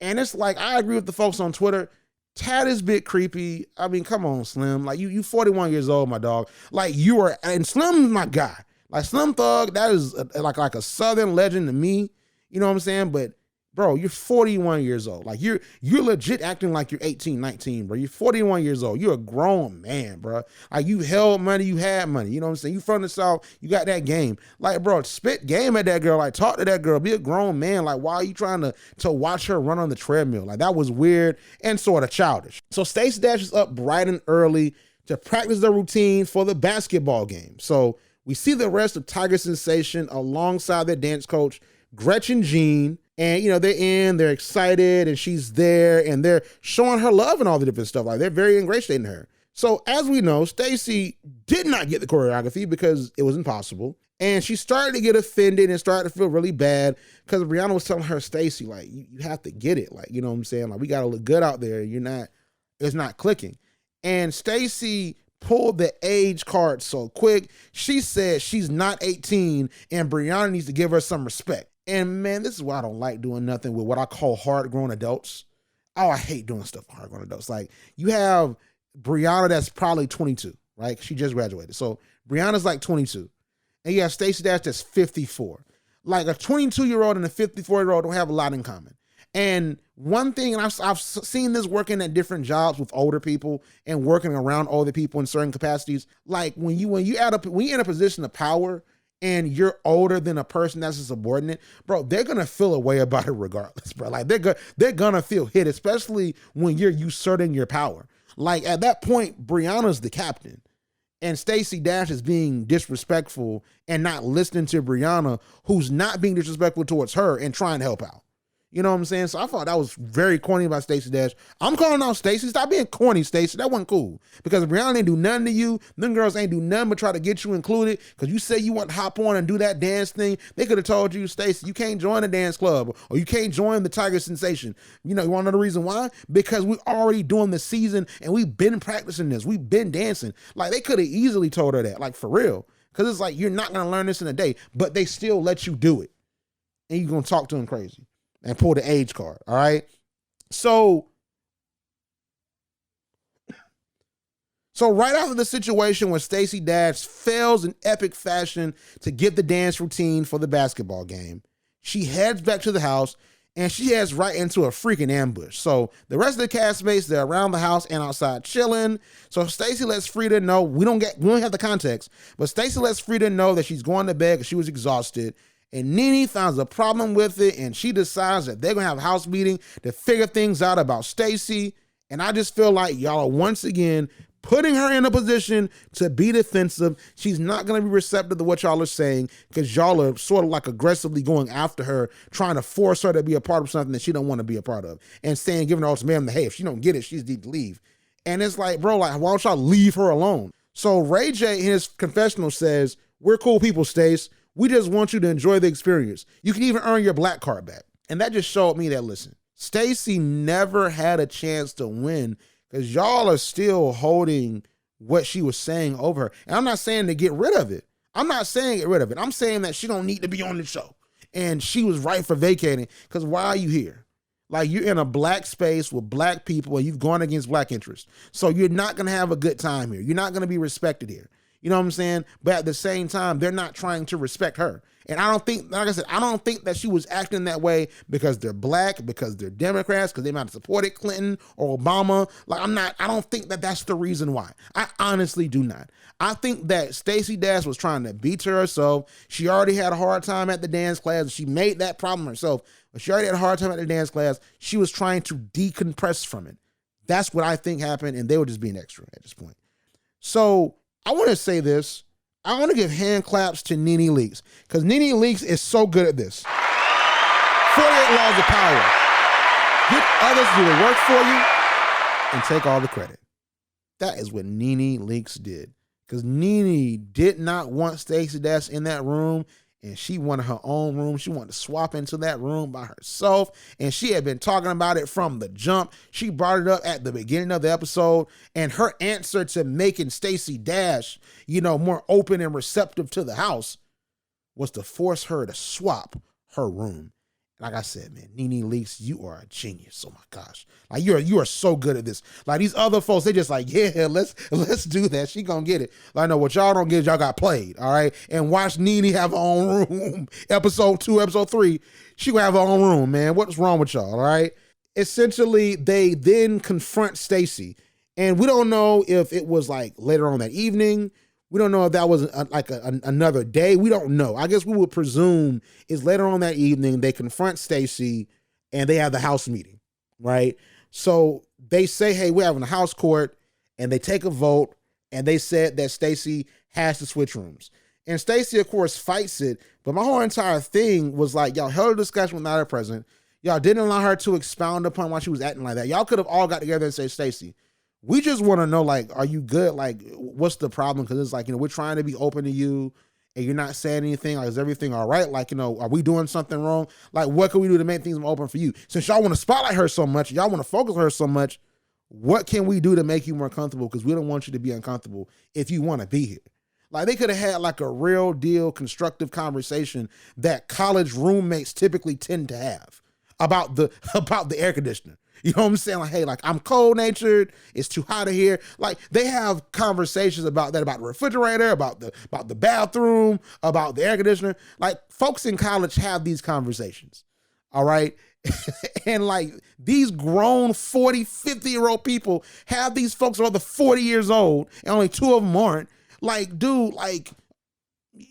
And it's like, I agree with the folks on Twitter. Tad is a bit creepy. I mean, come on, Slim. Like, you 41 years old, my dog. Like, and Slim's my guy. Like, Slim Thug, that is like a Southern legend to me. You know what I'm saying? But bro, you're 41 years old. Like, you're legit acting like you're 18, 19, bro. You're 41 years old. You're a grown man, bro. Like, you held money, you had money. You know what I'm saying? You from the South, you got that game. Like, bro, spit game at that girl. Like, talk to that girl. Be a grown man. Like, why are you trying to watch her run on the treadmill? Like, that was weird and sort of childish. So Stacey Dash is up bright and early to practice the routine for the basketball game. So we see the rest of Tiger Sensation alongside their dance coach, Gretchen Jean. And, they're excited and she's there and they're showing her love and all the different stuff. Like, they're very ingratiating her. So as we know, Stacey did not get the choreography because it was impossible. And she started to get offended and started to feel really bad because Brianna was telling her, "Stacey, like, you have to get it. Like, you know what I'm saying? Like, we got to look good out there. It's not clicking." And Stacey pulled the age card so quick. She said she's not 18 and Brianna needs to give her some respect. And man, this is why I don't like doing nothing with what I call hard-grown adults. Oh, I hate doing stuff with hard-grown adults. Like, you have Brianna that's probably 22, right? She just graduated. So Brianna's like 22. And you have Stacey Dash that's 54. Like, a 22-year-old and a 54-year-old don't have a lot in common. And one thing, and I've seen this working at different jobs with older people and working around older people in certain capacities. Like, when you're in a position of power and you're older than a person that's a subordinate, bro, they're gonna feel a way about it regardless, bro. Like they're gonna feel hit, especially when you're usurping your power. Like at that point, Brianna's the captain, and Stacey Dash is being disrespectful and not listening to Brianna, who's not being disrespectful towards her and trying to help out. You know what I'm saying? So I thought that was very corny by Stacey Dash. I'm calling out Stacey. Stop being corny, Stacey. That wasn't cool. Because Brianna ain't do nothing to you. Them girls ain't do nothing but try to get you included. Because you say you want to hop on and do that dance thing. They could have told you, Stacey, you can't join the dance club or you can't join the Tiger Sensation. You know, you want to know the reason why? Because we're already doing the season and we've been practicing this. We've been dancing. Like they could have easily told her that, like for real. Because it's like, you're not going to learn this in a day, but they still let you do it. And you're going to talk to them crazy and pull the age card, all right? So right after the situation where Stacey Dash fails in epic fashion to get the dance routine for the basketball game, she heads back to the house and she heads right into a freaking ambush. So the rest of the castmates, they're around the house and outside chilling. So Stacey lets Frida know, we don't have the context, but Stacey lets Frida know that she's going to bed because she was exhausted. And Nene finds a problem with it, and she decides that they're going to have a house meeting to figure things out about Stacey. And I just feel like y'all are once again putting her in a position to be defensive. She's not going to be receptive to what y'all are saying because y'all are sort of like aggressively going after her, trying to force her to be a part of something that she don't want to be a part of, and saying, giving her ultimatum that, hey, if she don't get it, she's need to leave. And it's like, bro, like, why don't y'all leave her alone? So Reggie in his confessional says, we're cool people, Stace. We just want you to enjoy the experience. You can even earn your black card back. And that just showed me that, listen, Stacey never had a chance to win because y'all are still holding what she was saying over her. And I'm not saying to get rid of it. I'm not saying get rid of it. I'm saying that she don't need to be on the show. And she was right for vacating because why are you here? Like, you're in a black space with black people and you've gone against black interests. So you're not going to have a good time here. You're not going to be respected here. You know what I'm saying? But at the same time, they're not trying to respect her. And I don't think, like I said, I don't think that she was acting that way because they're black, because they're Democrats, because they might have supported Clinton or Obama. Like, I don't think that that's the reason why. I honestly do not. I think that Stacey Dash was trying to beat her herself. She already had a hard time at the dance class. She made that problem herself, but she already had a hard time at the dance class. She was trying to decompress from it. That's what I think happened, and they were just being extra at this point. So I want to say this. I want to give hand claps to Nene Leakes because Nene Leakes is so good at this. 48 laws of power. Get others to do the work for you and take all the credit. That is what Nene Leakes did because Nene did not want Stacey Dash in that room, and she wanted her own room. She wanted to swap into that room by herself, and she had been talking about it from the jump. She brought it up at the beginning of the episode, and her answer to making Stacey Dash, more open and receptive to the house was to force her to swap her room. Like I said, man, Nene Leakes, you are a genius. Oh my gosh. Like you are so good at this. Like these other folks, they just like, yeah, let's do that. She gonna get it. Like, no, what y'all don't get, y'all got played. All right. And watch Nene have her own room. Episode 2, episode 3, she gonna have her own room, man. What's wrong with y'all? All right. Essentially, they then confront Stacey. And we don't know if it was like later on that evening. We don't know if that was another day. We don't know. I guess we would presume is later on that evening, they confront Stacey and they have the house meeting, right? So they say, hey, we're having a house court, and they take a vote, and they said that Stacey has to switch rooms. And Stacey, of course, fights it. But my whole entire thing was like, y'all held a discussion without her present. Y'all didn't allow her to expound upon why she was acting like that. Y'all could have all got together and say, Stacey, we just want to know, like, are you good? Like, what's the problem? Because it's like, we're trying to be open to you and you're not saying anything. Like, is everything all right? Like, are we doing something wrong? Like, what can we do to make things more open for you? Since y'all want to spotlight her so much, y'all want to focus on her so much, what can we do to make you more comfortable? Because we don't want you to be uncomfortable if you want to be here. Like, they could have had like a real deal constructive conversation that college roommates typically tend to have about the air conditioner. You know what I'm saying? Like, hey, like, I'm cold natured. It's too hot in here. Like, they have conversations about that, about the refrigerator, about the bathroom, about the air conditioner. Like, folks in college have these conversations. All right. And like, these grown 40, 50-year-old people have these folks who are the 40 years old and only 2 of them aren't. Like, dude, like,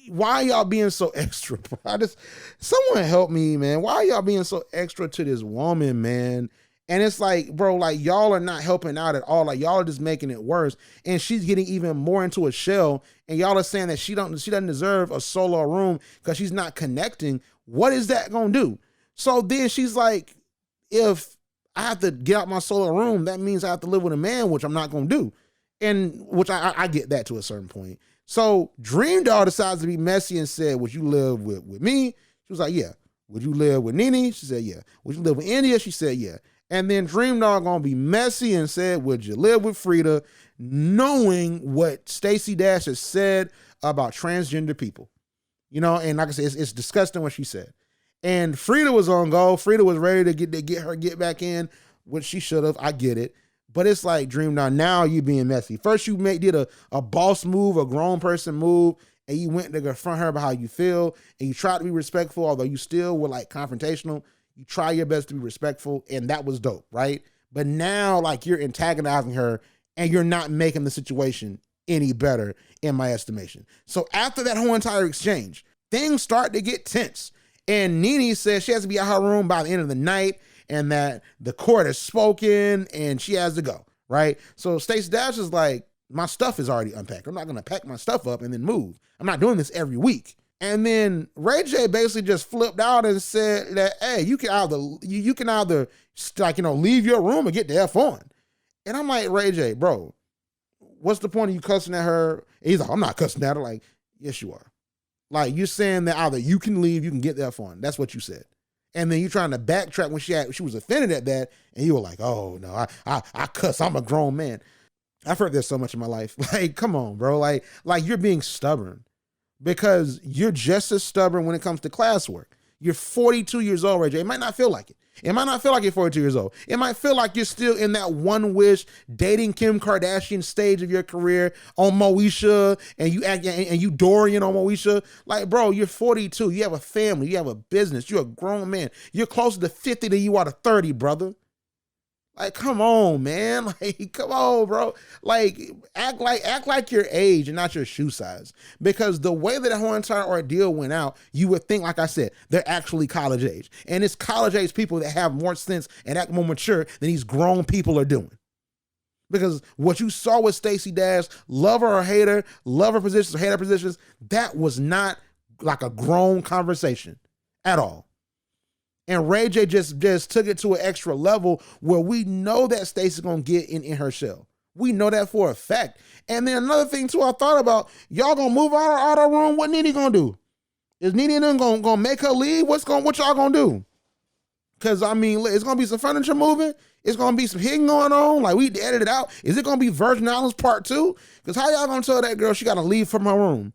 why are y'all being so extra, bro? Someone help me, man. Why are y'all being so extra to this woman, man? And it's like, bro, like y'all are not helping out at all. Like y'all are just making it worse. And she's getting even more into a shell. And y'all are saying that she doesn't deserve a solo room because she's not connecting. What is that gonna do? So then she's like, if I have to get out my solo room, that means I have to live with a man, which I'm not gonna do. And which I get that to a certain point. So Dream Doll decides to be messy and said, would you live with me? She was like, yeah. Would you live with Nene? She said, yeah. Would you live with India? She said, yeah. And then Dream Doll gonna be messy and said, would you live with Frida, knowing what Stacey Dash has said about transgender people? You know, and like I said, it's disgusting what she said. And Frida was on go. Frida was ready to get back in, which she should have. I get it. But it's like, Dream Doll, now you being messy. First you did a boss move, a grown person move, and you went to confront her about how you feel, and you tried to be respectful, although you still were like confrontational. You try your best to be respectful, and that was dope, right? But now, like, you're antagonizing her, and you're not making the situation any better, in my estimation. So after that whole entire exchange, things start to get tense. And Nene says she has to be out her room by the end of the night, and that the court has spoken, and she has to go, right? So Stacey Dash is like, my stuff is already unpacked. I'm not going to pack my stuff up and then move. I'm not doing this every week. And then Reggie basically just flipped out and said that, hey, you can either like, you know, leave your room or get the F on. And I'm like, Reggie, bro, what's the point of you cussing at her? And he's like, I'm not cussing at her. Like, yes, you are. Like, you're saying that either you can leave, you can get the F on. That's what you said. And then you trying to backtrack when she was offended at that, and you were like, oh no, I cuss, I'm a grown man. I've heard this so much in my life. Like, come on, bro. Like you're being stubborn, because you're just as stubborn when it comes to classwork. You're 42 years old, Reggie. It might not feel like it. It might not feel like you're 42 years old. It might feel like you're still in that one wish dating Kim Kardashian stage of your career on Moesha, and you Dorian on Moesha. Like, bro, you're 42. You have a family. You have a business. You're a grown man. You're closer to 50 than you are to 30, brother. Like, come on, man. Like, come on, bro. Like, act like your age and not your shoe size. Because the way that the whole entire ordeal went out, you would think, like I said, they're actually college age. And it's college age people that have more sense and act more mature than these grown people are doing. Because what you saw with Stacey Dash, love her or hate her, love her positions or hate her positions, that was not like a grown conversation at all. And Ray J just took it to an extra level where we know that Stacey's gonna get in her shell. We know that for a fact. And then another thing too, I thought about, y'all gonna move out of her room. What Nene gonna do? Is Nene and them gonna make her leave? What y'all gonna do? Because I mean, it's gonna be some furniture moving. It's gonna be some hitting going on. Like, we edited it out. Is it gonna be Virgin Islands Part 2? Because how y'all gonna tell that girl she gotta leave from her room?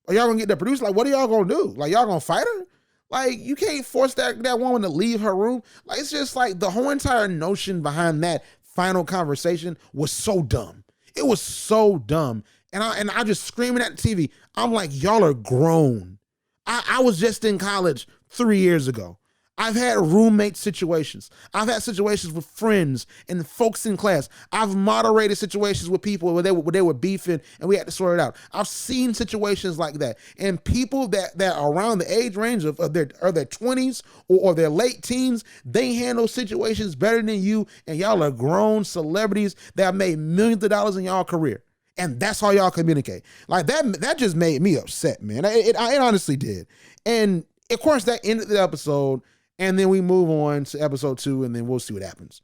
Or y'all gonna get the producer? Like, what are y'all gonna do? Like, y'all gonna fight her? Like, you can't force that woman to leave her room. Like, it's just like the whole entire notion behind that final conversation was so dumb. It was so dumb. And I just screaming at the TV. I'm like, y'all are grown. I was just in college 3 years ago. I've had roommate situations. I've had situations with friends and folks in class. I've moderated situations with people where they were beefing and we had to sort it out. I've seen situations like that. And people that are around the age range of their 20s or their late teens, they handle situations better than you, and y'all are grown celebrities that have made millions of dollars in y'all career. And that's how y'all communicate. Like, that just made me upset, man. It honestly did. And of course, that ended the episode. And then we move on to episode 2, and then we'll see what happens.